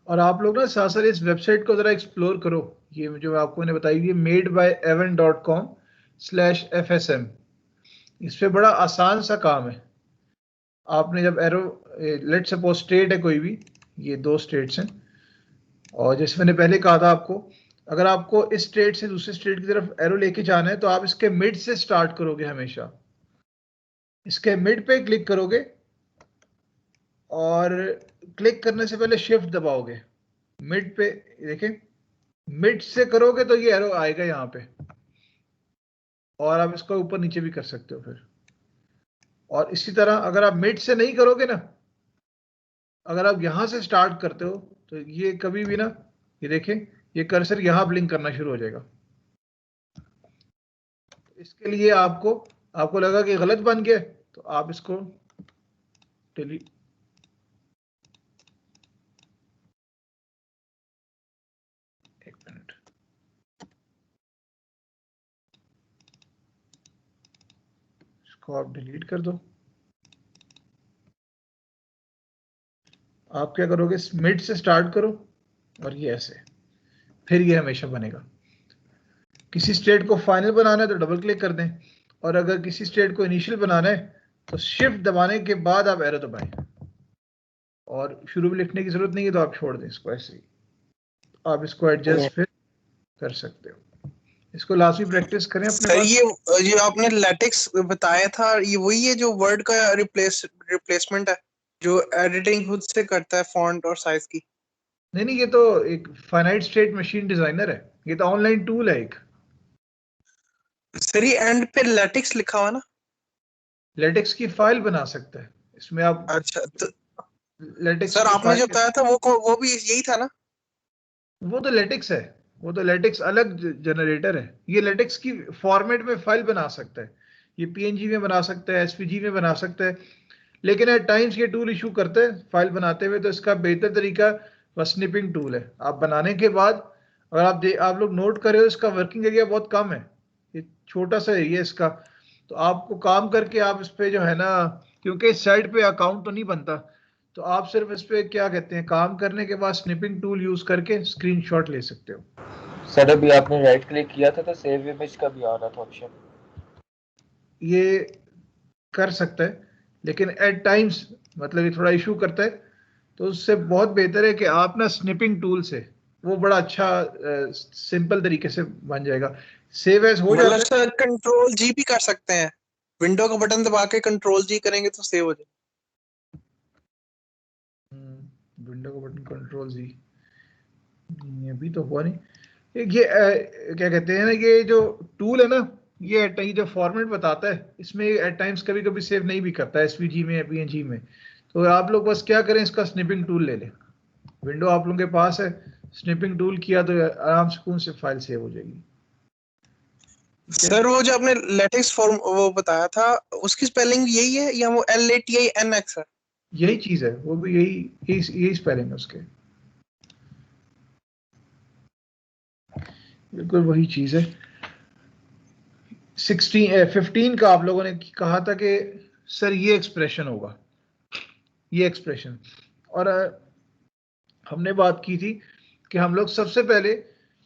और आप लोग ना साथ साथ इस वेबसाइट को जरा एक्सप्लोर करो। ये जो आपको मैंने बताई है madebyevent.com/fsm। इस पे बड़ा आसान सा काम है। आपने जब एरो, लेट सपोज स्टेट है कोई भी, ये 2 स्टेट्स हैं, और जैसे मैंने पहले कहा था आपको, अगर आपको इस स्टेट से दूसरे स्टेट की तरफ एरो लेके जाना है तो आप इसके मिड से स्टार्ट करोगे हमेशा। इसके मिड पे क्लिक करोगे और क्लिक करने से पहले शिफ्ट दबाओगे। मिड पे देखें, मिड से करोगे तो ये एरो आएगा यहाँ पे, और आप इसको ऊपर नीचे भी कर सकते हो फिर। और इसी तरह अगर आप मिड से नहीं करोगे ना, अगर आप यहां से स्टार्ट करते हो तो ये कभी भी ना, ये देखें, ये कर्सर यहां ब्लिंक करना शुरू हो जाएगा। इसके लिए आपको लगा कि गलत बन गया तो आप इसको डिलीट, एक मिनट, इसको आप डिलीट कर दो। आप क्या करोगे, मिड से स्टार्ट करो और ये ऐसे, फिर ये हमेशा बनेगा। किसी स्टेट को फाइनल बनाना है तो डबल क्लिक कर दें, और अगर किसी स्टेट को इनिशियल बनाना है तो शिफ्ट दबाने के बाद आप एरो दबाएं, और शुरू में लिखने की जरूरत नहीं है तो आप छोड़ दें इसको ऐसे ही। आप इसको एडजस्ट फिर कर सकते हो। इसको लास्ट में प्रैक्टिस करें अपने सर, पास। ये आपने लैटेक्स बताया था, ये वही है जो वर्ड का रिप्लेसमेंट है, जो एडिटिंग खुद से करता है फॉन्ट और साइज की? नहीं, ये तो एक फाइनाइट स्टेट मशीन डिजाइनर है, ये तो ऑनलाइन टूल है एक। सर, ये एंड पे लैटेक्स लिखा हुआ ना? लेटेक्स की फाइल बना सकता है इसमें आप। अच्छा, तो लेटेक्स सर की आपने जो फाइल, बताया था वो भी यही था ना? वो तो लेटेक्स है, वो तो लेटेक्स अलग जनरेटर है। ये लेटेक्स की फॉर्मेट में फाइल बना सकता है, ये पीएनजी में बना सकता है, एसवीजी में बना सकता है। लेकिन एट टाइम्स ये टूल इशू करते हैं फाइल बनाते हुए, तो इसका बेहतर तरीका वह स्निपिंग टूल है। आप बनाने के बाद अगर आप लोग नोट करें इसका वर्किंग एरिया बहुत कम है, ये छोटा सा एरिया इसका, तो आपको काम करके आप इस पे जो है ना, क्योंकि इस साइड पे अकाउंट तो नहीं बनता, तो आप सिर्फ इस पे क्या कहते हैं, काम करने के बाद स्निपिंग टूल यूज करके स्क्रीनशॉट ले सकते हो। सर अभी आपने राइट क्लिक किया था तो सेव इमेज का भी आ रहा था ऑप्शन। ये कर सकता है, लेकिन एट टाइम्स मतलब ये थोड़ा इशू करता है, तो उससे बहुत बेहतर है कि आप ना स्निपिंग टूल से, वो बड़ा अच्छा सिंपल तरीके से बन जाएगा, सेव एज हो मतलब जाता है। सर कंट्रोल जी भी कर सकते हैं, विंडो का बटन दबा के कंट्रोल जी करेंगे तो सेव हो जाए। विंडो का बटन कंट्रोल जी, अभी तो हुआ नहीं। ये क्या कहते हैं ना, ये जो टूल है ना, ये जो फॉर्मेट बताता है इसमें एट टाइम्स कभी कभी सेव नहीं भी करता है एसवीजी में या पीएनजी में, तो आप लोग बस क्या करें, इसका स्निपिंग टूल ले लें, विंडो आप लोगों के पास है, स्निपिंग टूल किया तो आराम सुकून से फाइल सेव हो जाएगी। सर वो जो आपने लेटेक्स फॉर्म वो बताया था, उसकी स्पेलिंग यही है या वो LATINX है? यही चीज है, वो भी यही स्पेलिंग है उसके, बिल्कुल वही चीज है। 15 का आप लोगों ने कहा था कि सर ये एक्सप्रेशन होगा, ये एक्सप्रेशन, और हमने बात की थी कि हम लोग सबसे पहले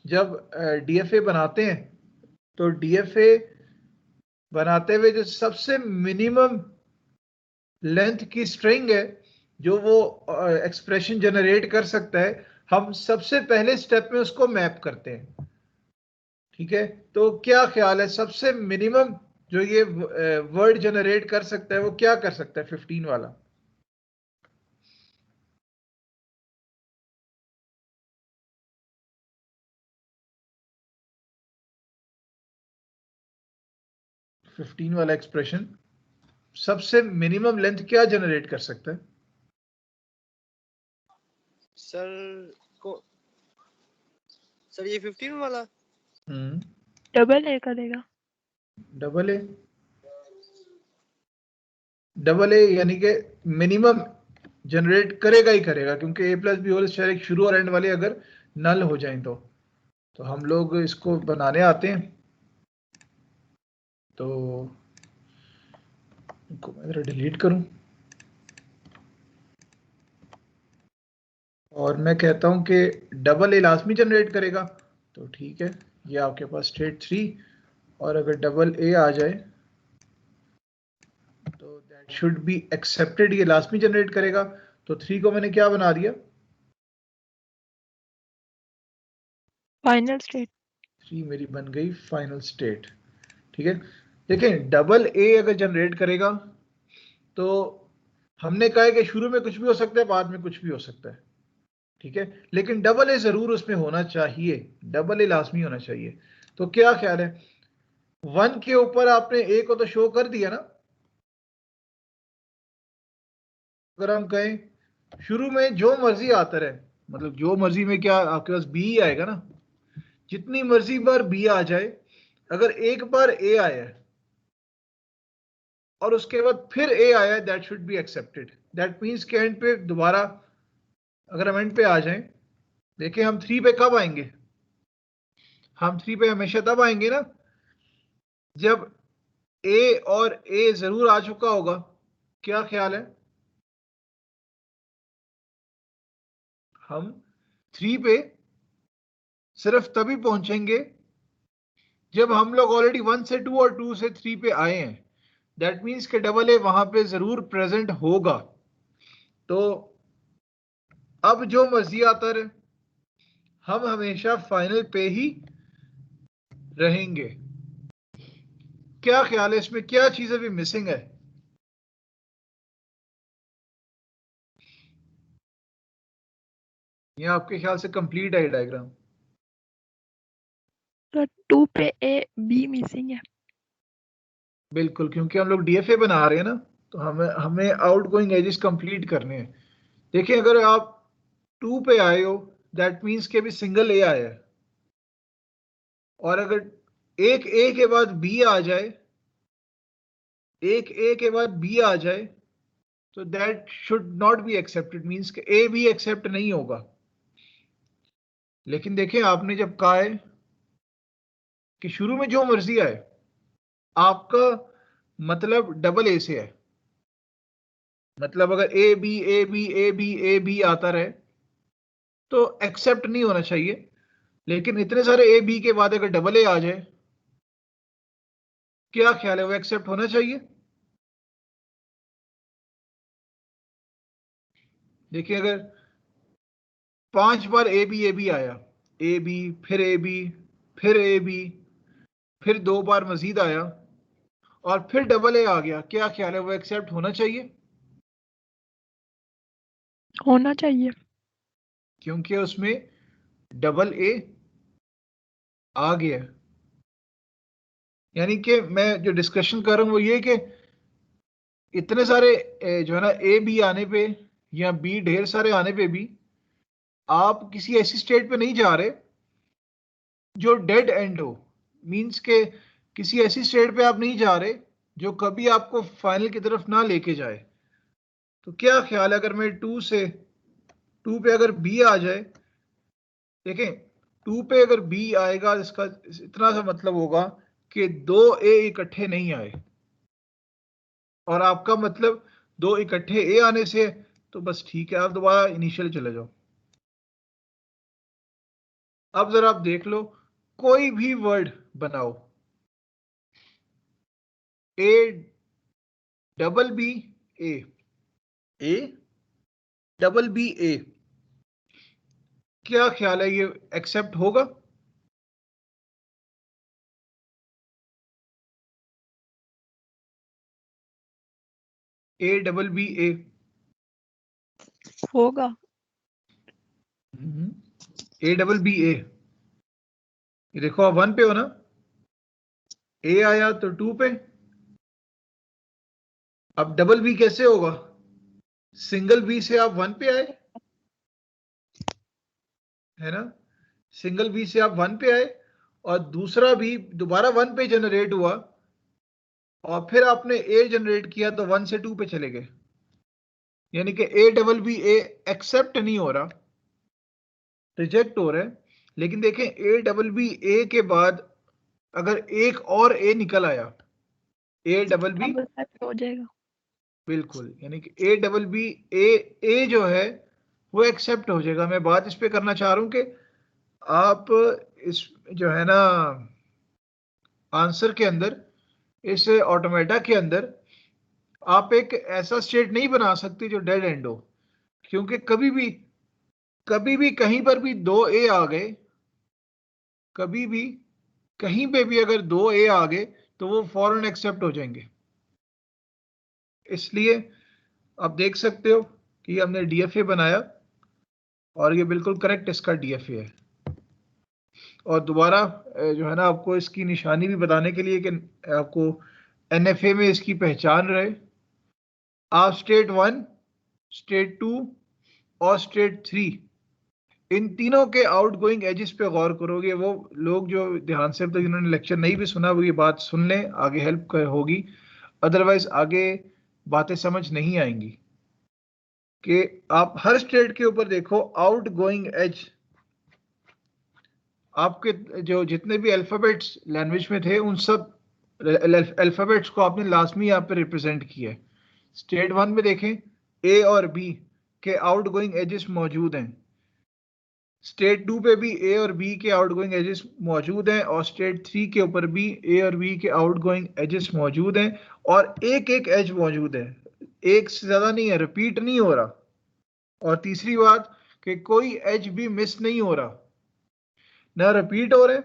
जब डीएफए बनाते हैं, तो डीएफए बनाते हुए जो सबसे मिनिमम लेंथ की स्ट्रिंग है जो वो एक्सप्रेशन जनरेट कर सकता है, हम सबसे पहले स्टेप में उसको मैप करते हैं। ठीक है, तो क्या ख्याल है सबसे मिनिमम जो ये वर्ड जनरेट कर सकता है वो क्या कर सकता है 15 वाला? फिफ्टीन वाला एक्सप्रेशन सबसे मिनिमम लेंथ क्या जनरेट कर सकता है? सर सर ये 15 वाला डबल ए करेगा। डबल ए यानी कि मिनिमम जनरेट करेगा ही करेगा, क्योंकि ए प्लस बी होल स्क्वायर शुरू और एंड वाले अगर नल हो जाएं तो हम लोग इसको बनाने आते हैं, तो इनको मैं जरा डिलीट करूं और मैं कहता हूं कि डबल ए लाजमी जनरेट करेगा, तो ठीक है, ये आपके पास स्टेट 3, और अगर डबल ए आ जाए तो दैट शुड बी एक्सेप्टेड, ये लाजमी जनरेट करेगा, तो 3 को मैंने क्या बना दिया, फाइनल स्टेट। 3 मेरी बन गई फाइनल स्टेट। ठीक है, देखिए डबल ए अगर जनरेट करेगा तो हमने कहा है कि शुरू में कुछ भी हो सकता है, बाद में कुछ भी हो सकता है, ठीक है, लेकिन डबल ए जरूर उसमें होना चाहिए, डबल ए लाजमी होना चाहिए। तो क्या ख्याल है, 1 के ऊपर आपने ए को तो शो कर दिया ना, अगर हम कहें शुरू में जो मर्जी आता रहे, मतलब जो मर्जी में क्या आपके पास बी आएगा ना, जितनी मर्जी बार बी आ जाए, अगर एक बार ए आया और उसके बाद फिर ए आया, that should B accepted, that means के एंड पे दोबारा अगर हम एंड पे आ जाएं, देखिए हम 3 पे कब आएंगे, हम 3 पे हमेशा तब आएंगे ना जब ए और ए जरूर आ चुका होगा। क्या ख्याल है, हम 3 पे सिर्फ तभी पहुंचेंगे जब हम लोग ऑलरेडी 1 से 2 और 2 से 3 पे आए हैं, दैट मीन्स के डबल ए वहां पे जरूर प्रेजेंट होगा। तो अब जो मर्जी आता रहे, हम हमेशा फाइनल पे ही रहेंगे। क्या ख्याल है, इसमें क्या चीज अभी मिसिंग है? ये आपके ख्याल से कंप्लीट है डायग्राम? तो 2 पे ए बी मिसिंग है। बिल्कुल, क्योंकि हम लोग डीएफए बना रहे हैं ना, तो हमें आउटगोइंग एजेस कंप्लीट करने हैं। देखिए अगर आप 2 पे आए हो, दैट मीन्स के भी सिंगल ए आया है, और अगर एक ए के बाद बी आ जाए, एक ए के बाद बी आ जाए, तो that should not be accepted, means के ए भी एक्सेप्ट नहीं होगा। लेकिन देखें आपने जब कहा है कि शुरू में जो मर्जी आए, आपका मतलब डबल ए से है, मतलब अगर A B A B A B A B आता रहे तो एक्सेप्ट नहीं होना चाहिए। लेकिन इतने सारे ए बी के बाद अगर डबल ए आ जाए, क्या ख्याल है, वो एक्सेप्ट होना चाहिए? देखिए अगर 5 बार ए बी आया, ए बी फिर ए बी फिर ए बी फिर 2 बार मजीद आया और फिर डबल ए आ गया, क्या ख्याल है, वो एक्सेप्ट होना चाहिए? होना चाहिए। क्योंकि उसमें डबल ए आ गया। यानी कि मैं जो डिस्कशन कर रहा हूं वो ये कि इतने सारे जो है ना ए बी आने पे या बी ढेर सारे आने पे भी आप किसी ऐसी स्टेट पे नहीं जा रहे जो डेड एंड हो। मींस के किसी ऐसी स्टेट पे आप नहीं जा रहे जो कभी आपको फाइनल की तरफ ना लेके जाए। तो क्या ख्याल है अगर मैं 2 से 2 पे अगर बी आ जाए, देखें 2 पे अगर बी आएगा इसका इतना सा मतलब होगा कि 2 ए इकट्ठे नहीं आए, और आपका मतलब 2 इकट्ठे ए आने से, तो बस ठीक है, आप दोबारा इनिशियल चले जाओ। अब जरा आप देख लो, कोई भी वर्ड बनाओ, a double B a double B a, क्या ख्याल है ये एक्सेप्ट होगा? ए डबल बी ए होगा। ए डबल बी ए, ये देखो आप 1 पे हो ना, ए आया तो 2 पे। अब डबल बी कैसे होगा? सिंगल बी से आप 1 पे आए, है ना, सिंगल बी से आप 1 पे आए और दूसरा भी दोबारा 1 पे जनरेट हुआ और फिर आपने ए जनरेट किया तो 1 से 2 पे चले गए। यानी कि A double B A accept नहीं हो रहा, रिजेक्ट हो रहा है। लेकिन देखें ए डबल बी ए के बाद अगर एक और ए निकल आया, ए डबल बी, अब एक्सेप्ट हो जाएगा। बिल्कुल, यानी कि ए डबल बी ए जो है वो एक्सेप्ट हो जाएगा। मैं बात इस पे करना चाह रहा हूं कि आप इस जो है ना आंसर के अंदर, इस ऑटोमेटा के अंदर आप एक ऐसा स्टेट नहीं बना सकते जो डेड एंड हो, क्योंकि कभी भी कहीं पर भी 2 ए आ गए, कभी भी कहीं पे भी अगर 2 ए आ गए तो वो फौरन एक्सेप्ट हो जाएंगे। इसलिए आप देख सकते हो कि हमने डीएफए बनाया और ये बिल्कुल करेक्ट इसका डीएफए है। और दोबारा जो है ना आपको इसकी निशानी भी बताने के लिए कि आपको एनएफए में इसकी पहचान रहे, आप स्टेट 1, स्टेट 2 और स्टेट 3 इन तीनों के आउटगोइंग एजेस पे गौर करोगे। वो लोग जो ध्यान से अब तक इन्होंने लेक्चर नहीं भी सुना वो ये बात सुन लें, आगे हेल्प होगी, अदरवाइज आगे बातें समझ नहीं आएंगी। कि आप हर स्टेट के ऊपर देखो आउटगोइंग एज, आपके जो जितने भी अल्फाबेट्स लैंग्वेज में थे उन सब अल्फाबेट्स को आपने लाजमी यहाँ पे रिप्रेजेंट किया है। स्टेट 1 में देखें ए और बी के आउटगोइंग एजेस मौजूद हैं, स्टेट 2 पे भी ए और बी के आउटगोइंग एजेस मौजूद हैं, और स्टेट 3 के ऊपर भी ए और बी के आउटगोइंग एजेस मौजूद हैं, और एक एक एज मौजूद है, एक से ज्यादा नहीं है, रिपीट नहीं हो रहा। और तीसरी बात कि कोई एज भी मिस नहीं हो रहा, ना रिपीट हो रहे।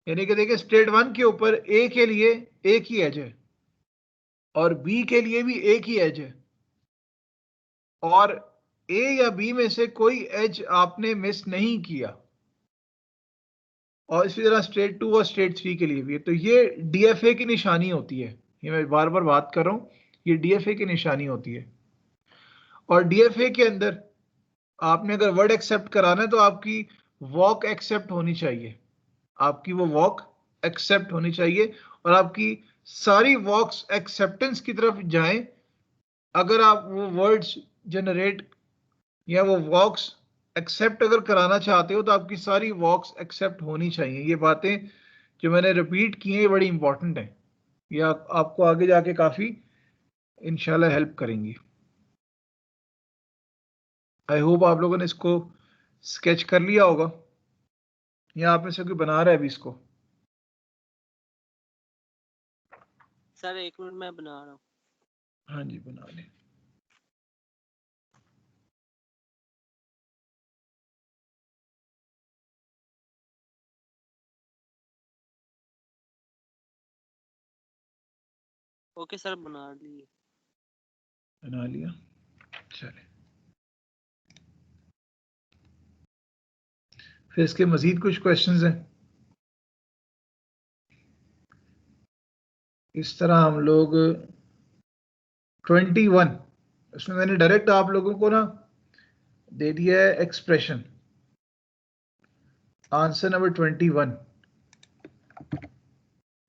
यानी कि देखिए स्टेट 1 के ऊपर ए के लिए एक ही एज है और बी के लिए भी एक ही एज है, और ए या बी में से कोई एज आपने मिस नहीं किया। और इसी तरह स्टेट 2 और स्टेट 3 के लिए भी है। तो ये डीएफए की निशानी होती है, ये मैं बार बार बात कर रहा हूं, ये डीएफए की निशानी होती है। और डीएफए के अंदर आपने अगर वर्ड एक्सेप्ट कराना है तो आपकी वॉक एक्सेप्ट होनी चाहिए, आपकी वो वॉक एक्सेप्ट होनी चाहिए, और आपकी सारी वॉक्स एक्सेप्टेंस की तरफ जाएं अगर आप वो वर्ड्स जनरेट या वो वॉक्स एक्सेप्ट अगर कराना चाहते हो तो आपकी सारी वॉक्स एक्सेप्ट होनी चाहिए। ये बातें जो मैंने रिपीट की हैं ये बड़ी इंपॉर्टेंट है, ये आपको आगे जाके काफ़ी इंशाल्लाह हेल्प करेंगी। आई होप आप लोगों ने इसको स्केच कर लिया होगा, या आप में से कोई बना रहा है अभी इसको? सर 1 मिनट मैं बना रहा हूँ। हाँ जी, बना लें। ओके सर बना लिए। बना लिया, चले। फिर इसके मजीद कुछ क्वेश्चंस हैं। इस तरह हम लोग 21, उसमें मैंने डायरेक्ट आप लोगों को ना दे दिया है एक्सप्रेशन। आंसर नंबर 21,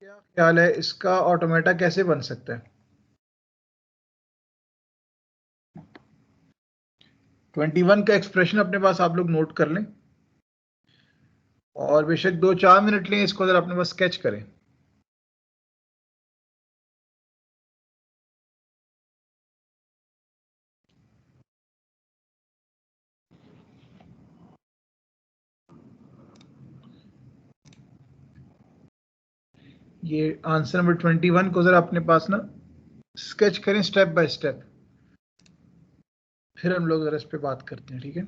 क्या ख्याल है इसका ऑटोमेटा कैसे बन सकता है? 21 का एक्सप्रेशन अपने पास आप लोग नोट कर लें, और बेशक 2-4 मिनट लें, इसको अगर अपने पास स्केच करें। ये आंसर नंबर 21 को जरा अपने पास ना स्केच करें स्टेप बाय स्टेप, फिर हम लोग जरा इस पे बात करते हैं, ठीक है?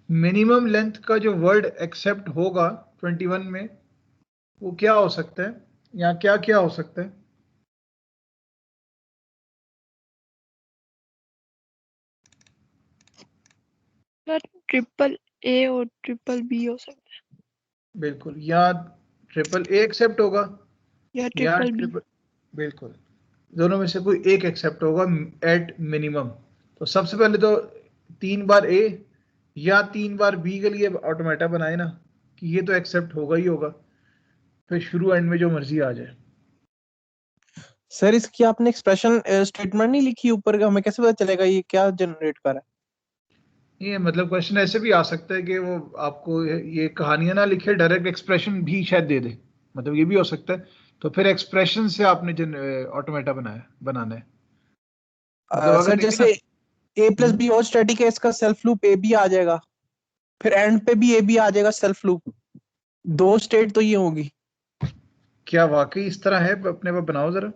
मिनिमम लेंथ का जो वर्ड एक्सेप्ट होगा 21 में, वो क्या हो सकता है, या क्या क्या हो सकता है? सर ट्रिपल ए और ट्रिपल बी हो सकता है, बिल्कुल, या ट्रिपल ए एक्सेप्ट होगा या या ट्रिपल बी। ट्रिपल, बिल्कुल दोनों में से कोई एक एक्सेप्ट होगा एट मिनिमम। तो सबसे पहले तो 3 बार ए या 3 बार बी के लिए ऑटोमेटा बनाए ना, कि ये तो एक्सेप्ट होगा ही होगा, फिर शुरू एंड में जो मर्जी आ जाए। सर इसकी आपने एक्सप्रेशन स्टेटमेंट नहीं लिखी ऊपर का, हमें कैसे पता चलेगा ये क्या जनरेट कर रहा है? ये मतलब क्वेश्चन ऐसे भी आ सकता है कि वो आपको ये कहानियां ना लिखे, डायरेक्ट एक्सप्रेशन भी शायद दे दे, मतलब ये भी हो सकता है। तो फिर एक्सप्रेशन से आपने ऑटोमेटा बनाना है। मतलब अगर सर देखें जैसे ना, ए प्लस बी और स्टैटिक है, इसका सेल्फ लूप ए भी आ जाएगा, फिर एंड पे भी ए भी आ जाएगा सेल्फ लूप, 2 स्टेट तो ये होगी। क्या वाकई इस तरह है? अपने आप बनाओ जरा,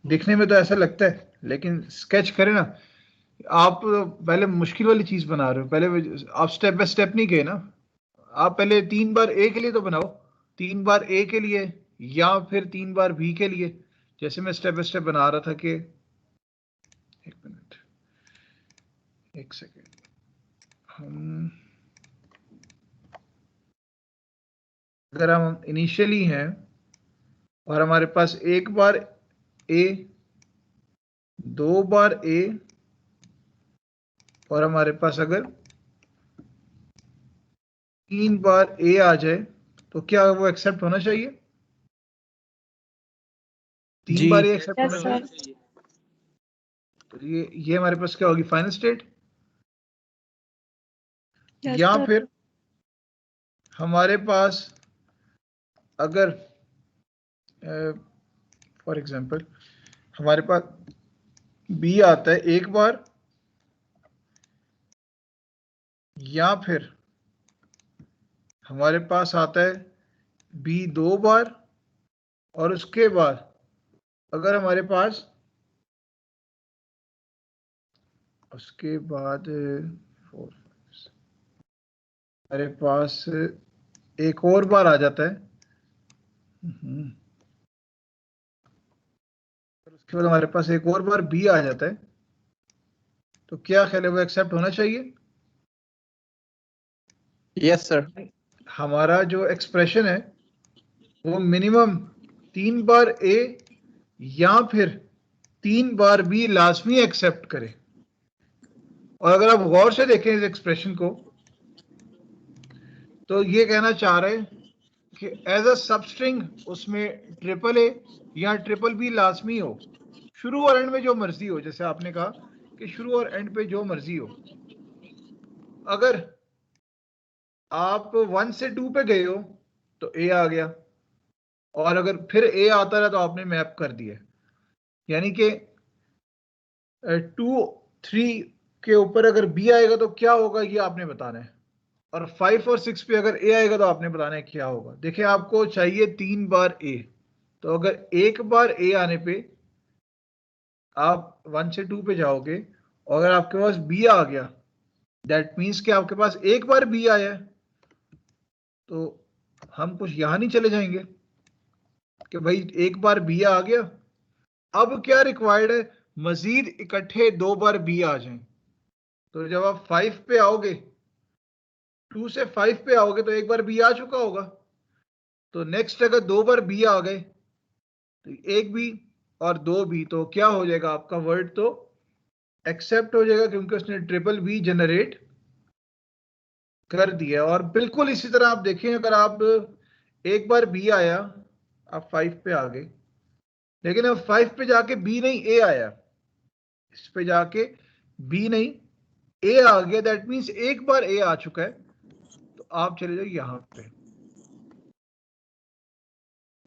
दिखने में तो ऐसा लगता है, लेकिन स्केच करें ना। आप पहले मुश्किल वाली चीज बना रहे हो, पहले आप स्टेप बाय स्टेप नहीं गए ना। आप पहले 3 बार ए के लिए तो बनाओ, 3 बार ए के लिए, या फिर 3 बार बी के लिए। जैसे मैं स्टेप बाय स्टेप बना रहा था कि, एक मिनट, एक सेकेंड, हम अगर हम इनिशियली हैं और हमारे पास 1 बार ए, 2 बार ए, और हमारे पास अगर 3 बार ए आ जाए, तो क्या वो एक्सेप्ट होना चाहिए? 3 जी बार ए एक्सेप्ट यस होना सर। चाहिए। तो ये हमारे पास क्या होगी, फाइनल स्टेट। यस या सर। फिर हमारे पास अगर फॉर एग्जांपल हमारे पास बी आता है 1 बार, या फिर हमारे पास आता है बी 2 बार, और उसके बाद अगर हमारे पास उसके बाद 4 हमारे पास एक और बार आ जाता है, उसके बाद हमारे पास एक और बार बी आ जाता है, तो क्या ख्याल है वो एक्सेप्ट होना चाहिए? Yes sir. हमारा जो एक्सप्रेशन है वो मिनिमम 3 बार ए या फिर 3 बार बी लाजमी एक्सेप्ट करे। और अगर आप गौर से देखें इस एक्सप्रेशन को तो ये कहना चाह रहे हैं कि एज अ सबस्ट्रिंग उसमें ट्रिपल ए या ट्रिपल बी लाजमी हो, शुरू और एंड में जो मर्जी हो, जैसे आपने कहा कि शुरू और एंड पे जो मर्जी हो। अगर आप 1 से 2 पे गए हो तो ए आ गया, और अगर फिर ए आता रहा तो आपने मैप कर दिया। यानी कि 2 3 के ऊपर अगर बी आएगा तो क्या होगा ये आपने बताना है, और 5 और 6 पे अगर ए आएगा तो आपने बताना है क्या होगा। देखिए आपको चाहिए 3 बार ए, तो अगर एक बार ए आने पे आप 1 से 2 पे जाओगे और अगर आपके पास बी आ गया, दैट मीन्स कि आपके पास एक बार बी आया है, तो हम कुछ यहां नहीं चले जाएंगे कि भाई एक बार बी आ गया, अब क्या रिक्वायर्ड है, मजीद इकट्ठे 2 बार बी आ जाएं। तो जब आप 5 पे आओगे, 2 से 5 पे आओगे तो एक बार बी आ चुका होगा, तो नेक्स्ट अगर 2 बार बी आ गए तो एक बी और 2 बी, तो क्या हो जाएगा, आपका वर्ड तो एक्सेप्ट हो जाएगा क्योंकि उसने ट्रिपल बी जनरेट कर दिया। और बिल्कुल इसी तरह आप देखें, अगर आप एक बार बी आया, आप 5 पे आ गए, लेकिन अब 5 पे जाके बी नहीं ए आया, इस पे जाके बी नहीं ए आ गया, दैट मीन्स एक बार ए आ चुका है, तो आप चले जाओ यहां पे।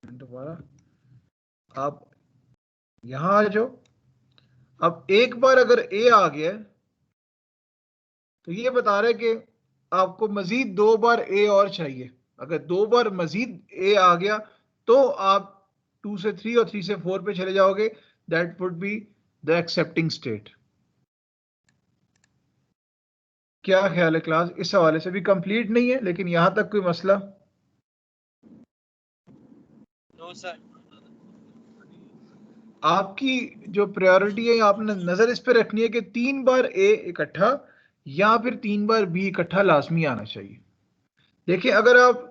दोबारा आप यहां आ जाओ। अब एक बार अगर ए आ गया तो ये बता रहे कि आपको मजीद 2 बार ए और चाहिए। अगर 2 बार मजीद ए आ गया तो आप 2 से 3 और 3 से 4 पे चले जाओगे, that would be the accepting state. क्या ख्याल है क्लास, इस हवाले से भी कंप्लीट नहीं है लेकिन यहां तक कोई मसला? No sir. आपकी जो प्रायोरिटी है आपने नजर इस पे रखनी है कि 3 बार ए इकट्ठा या फिर 3 बार बी इकट्ठा लाजमी आना चाहिए। देखिए अगर आप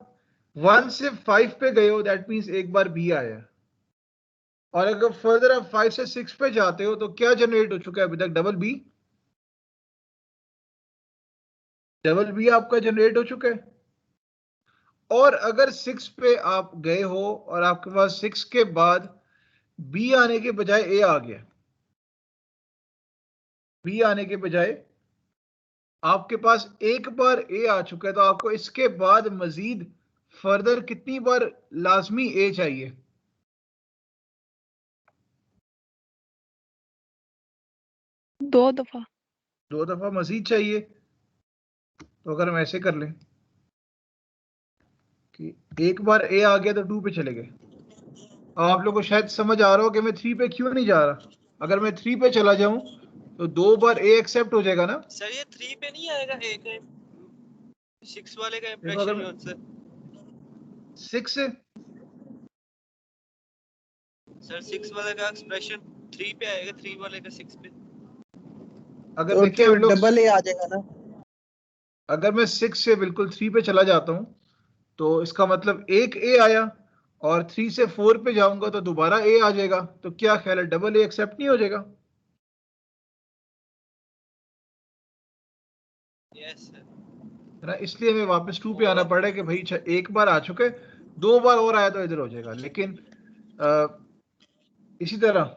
1 से 5 पे गए हो, दैट मीन्स एक बार बी आया है, और अगर फर्दर आप 5 से 6 पे जाते हो तो क्या जनरेट हो चुका है अभी तक, डबल बी। डबल बी आपका जनरेट हो चुका है। और अगर 6 पे आप गए हो और आपके पास 6 के बाद बी आने के बजाय ए आ गया, बी आने के बजाय आपके पास एक बार ए आ चुका है, तो आपको इसके बाद मजीद फर्दर कितनी बार लाजमी ए चाहिए? दो दफा। 2 दफा मजीद चाहिए। तो अगर हम ऐसे कर लें कि एक बार ए आ गया तो 2 पे चले गए। अब आप लोगों को शायद समझ आ रहा हो कि मैं 3 पे क्यों नहीं जा रहा। अगर मैं 3 पे चला जाऊं तो 2 बार ए एक्सेप्ट हो जाएगा ना। सर ये 3 पे नहीं आएगा, एक 6 वाले का देखो अगर इंप्रेशन सर। 6 से सर 6 वाले का एक्सप्रेशन 3 पे आएगा, 3 वाले का 6 पे। अगर तो देखिए हम लोग, डबल ए आ जाएगा ना। अगर मैं 6 से बिल्कुल 3 पे चला जाता हूं तो इसका मतलब एक ए आया, और 3 से 4 पे जाऊंगा तो दोबारा ए आ जाएगा। तो क्या ख्याल है, डबल ए एक्सेप्ट नहीं हो जाएगा? Yes sir. है ना, इसलिए हमें वापस 2 पे आना पड़ रहा है कि भाई एक बार आ चुके, 2 बार और आया तो इधर हो जाएगा। लेकिन इसी तरह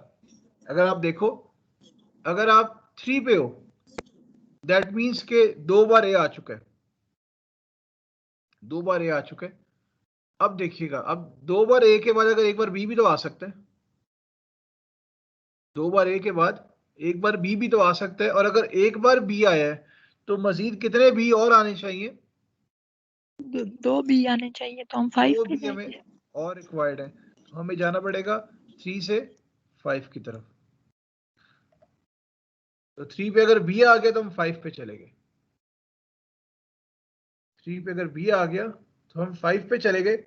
अगर आप देखो, अगर आप 3 पे हो, दैट मीन्स के 2 बार ए आ चुका है, 2 बार ए आ चुका है। अब देखिएगा, अब 2 बार ए के बाद अगर एक बार बी भी तो आ सकता है, 2 बार ए के बाद एक बार बी भी तो आ सकता है। और अगर एक बार बी आया है तो मजीद कितने बी और आने चाहिए? दो बी आने चाहिए, तो हम 5 2 पे बी हमें जाएंगे। और रिक्वायर्ड है, तो हमें जाना पड़ेगा 3 से 5 की तरफ। तो 3 पे अगर बी आ गया तो हम 5 पे चले गए। 3 पे अगर बी आ गया तो हम 5 पे चले गए।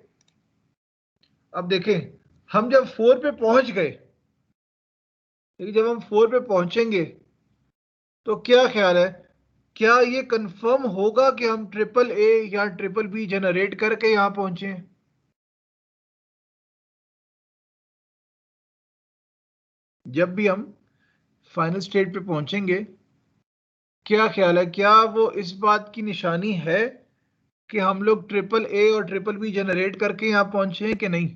अब देखें, हम जब 4 पे पहुंच गए, लेकिन जब हम 4 पे पहुंचेंगे तो क्या ख्याल है, क्या ये कंफर्म होगा कि हम ट्रिपल ए या ट्रिपल बी जनरेट करके यहां पहुंचे हैं? जब भी हम फाइनल स्टेट पे पहुंचेंगे, क्या ख्याल है, क्या वो इस बात की निशानी है कि हम लोग ट्रिपल ए और ट्रिपल बी जनरेट करके यहाँ पहुंचे हैं कि नहीं?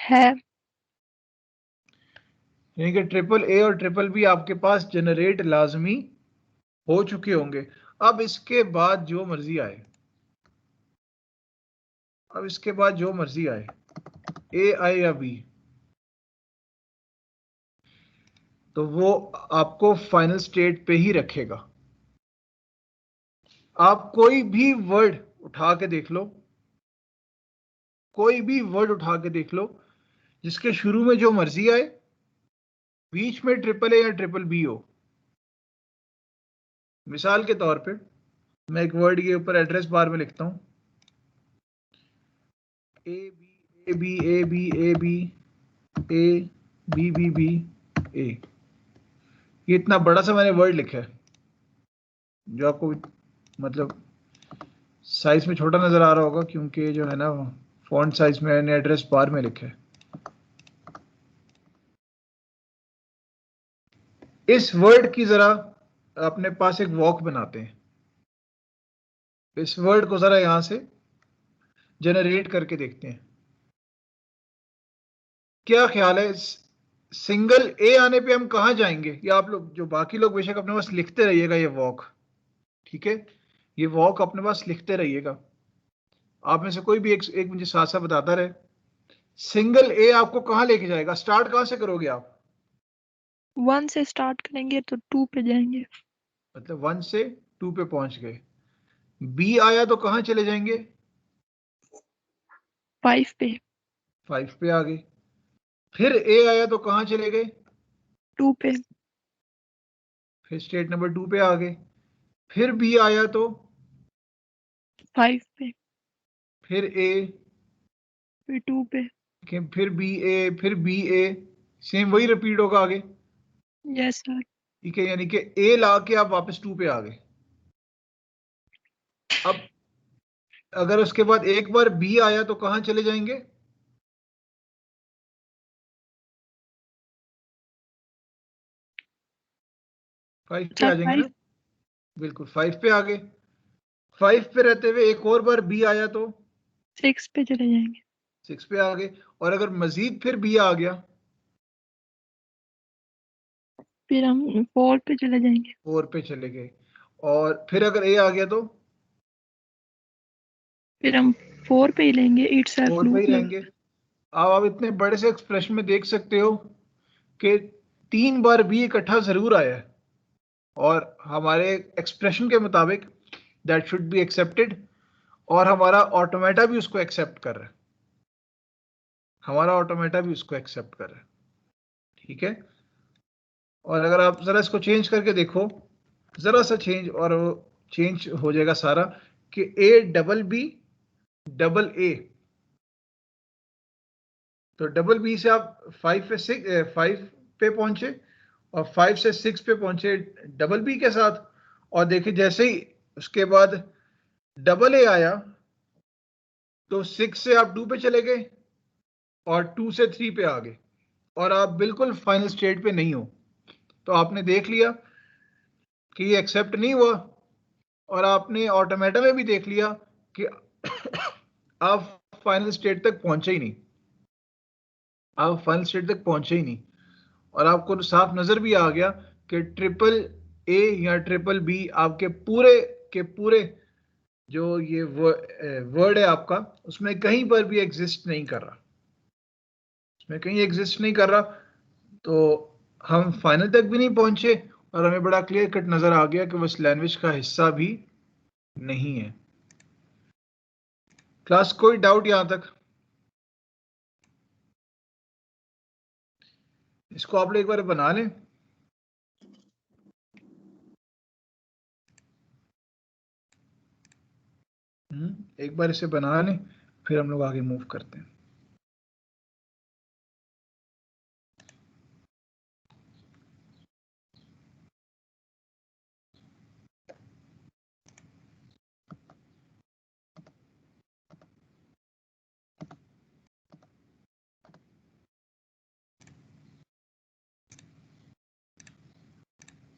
है। यानी कि ट्रिपल ए और ट्रिपल बी आपके पास जनरेट लाजमी हो चुके होंगे। अब इसके बाद जो मर्जी आए, अब इसके बाद जो मर्जी आए, ए आए या बी, तो वो आपको फाइनल स्टेट पे ही रखेगा। आप कोई भी वर्ड उठा के देख लो, कोई भी वर्ड उठा के देख लो, जिसके शुरू में जो मर्जी आए, बीच में ट्रिपल ए या ट्रिपल बी हो। मिसाल के तौर पे मैं एक वर्ड के ऊपर एड्रेस बार में लिखता हूं, a B A B A B A B B B a. ये इतना बड़ा सा मैंने वर्ड लिखा है, जो आपको मतलब साइज में छोटा नजर आ रहा होगा, क्योंकि जो है ना फॉन्ट साइज में मैंने एड्रेस बार में लिखा है। इस वर्ड की जरा अपने पास एक वॉक बनाते हैं, इस वर्ड को जरा यहां से जनरेट करके देखते हैं। क्या ख्याल है, सिंगल ए आने पे हम कहां जाएंगे? या आप लोग, जो बाकी लोग, बेशक अपने पास लिखते रहिएगा ये वॉक, ठीक है, ये वॉक अपने पास लिखते रहिएगा। आप में से कोई भी एक मुझे साथ साथ बताता रहे, सिंगल ए आपको कहां लेके जाएगा? स्टार्ट कहां से करोगे आप? 1 से स्टार्ट करेंगे तो 2 पे जाएंगे। मतलब 1 से 2 पे पहुंच गए। बी आया तो कहां चले जाएंगे? 5 पे। 5 पे आ गए। फिर ए आया तो कहां चले गए? 2 पे। फिर स्टेट नंबर 2 पे आ गए। फिर बी आया तो? 5 पे। फिर ए, फिर 2 पे। फिर बी ए, फिर बी ए, सेम वही रिपीट होगा आगे। Yes sir. ठीक है, यानी कि ए ला के आप वापस 2 पे आ गए। अब अगर उसके बाद एक बार बी आया तो कहां चले जाएंगे? फाइव पे सर आ जाएंगे 5। ना? बिल्कुल 5 पे आ गए। 5 पे रहते हुए एक और बार बी आया तो 6 पे चले जाएंगे। 6 पे आ गए। और अगर मजीद फिर बी आ गया? फिर हम 4 पे चले जाएंगे। 4 पे चले गए। और फिर अगर ए आ गया तो फिर हम 4 पे ही लेंगे। इट्स अ 4 पे ही लूप। रहेंगे। अब आप इतने बड़े से एक्सप्रेशन में देख सकते हो कि 3 बार बी इकट्ठा जरूर आया है, और हमारे एक्सप्रेशन के मुताबिक दैट शुड बी एक्सेप्टेड, और हमारा ऑटोमेटा भी उसको एक्सेप्ट कर रहा है, हमारा ऑटोमेटा भी उसको एक्सेप्ट कर रहा है। ठीक है, और अगर आप जरा इसको चेंज करके देखो, जरा सा चेंज, और वो चेंज हो जाएगा सारा, कि A double B double A. तो डबल बी से आप 5 पे पहुंचे, और 5 से 6 पे पहुंचे डबल बी के साथ। और देखिए जैसे ही उसके बाद डबल ए आया तो 6 से आप 2 पे चले गए, और 2 से 3 पे आ गए, और आप बिल्कुल फाइनल स्टेट पे नहीं हो। तो आपने देख लिया कि ये एक्सेप्ट नहीं हुआ, और आपने ऑटोमेटा में भी देख लिया कि आप फाइनल स्टेट तक पहुंचे ही नहीं, आप फाइनल स्टेट तक पहुंचे ही नहीं। और आपको साफ नजर भी आ गया कि ट्रिपल ए या ट्रिपल बी आपके पूरे के पूरे जो ये वर्ड है आपका, उसमें कहीं पर भी एग्जिस्ट नहीं कर रहा, उसमें कहीं एग्जिस्ट नहीं कर रहा। तो हम फाइनल तक भी नहीं पहुंचे, और हमें बड़ा क्लियर कट नजर आ गया कि वो इस लैंग्वेज का हिस्सा भी नहीं है। क्लास, कोई डाउट यहां तक? इसको आप लोग एक बार बना लें। एक बार इसे बना लें, फिर हम लोग आगे मूव करते हैं।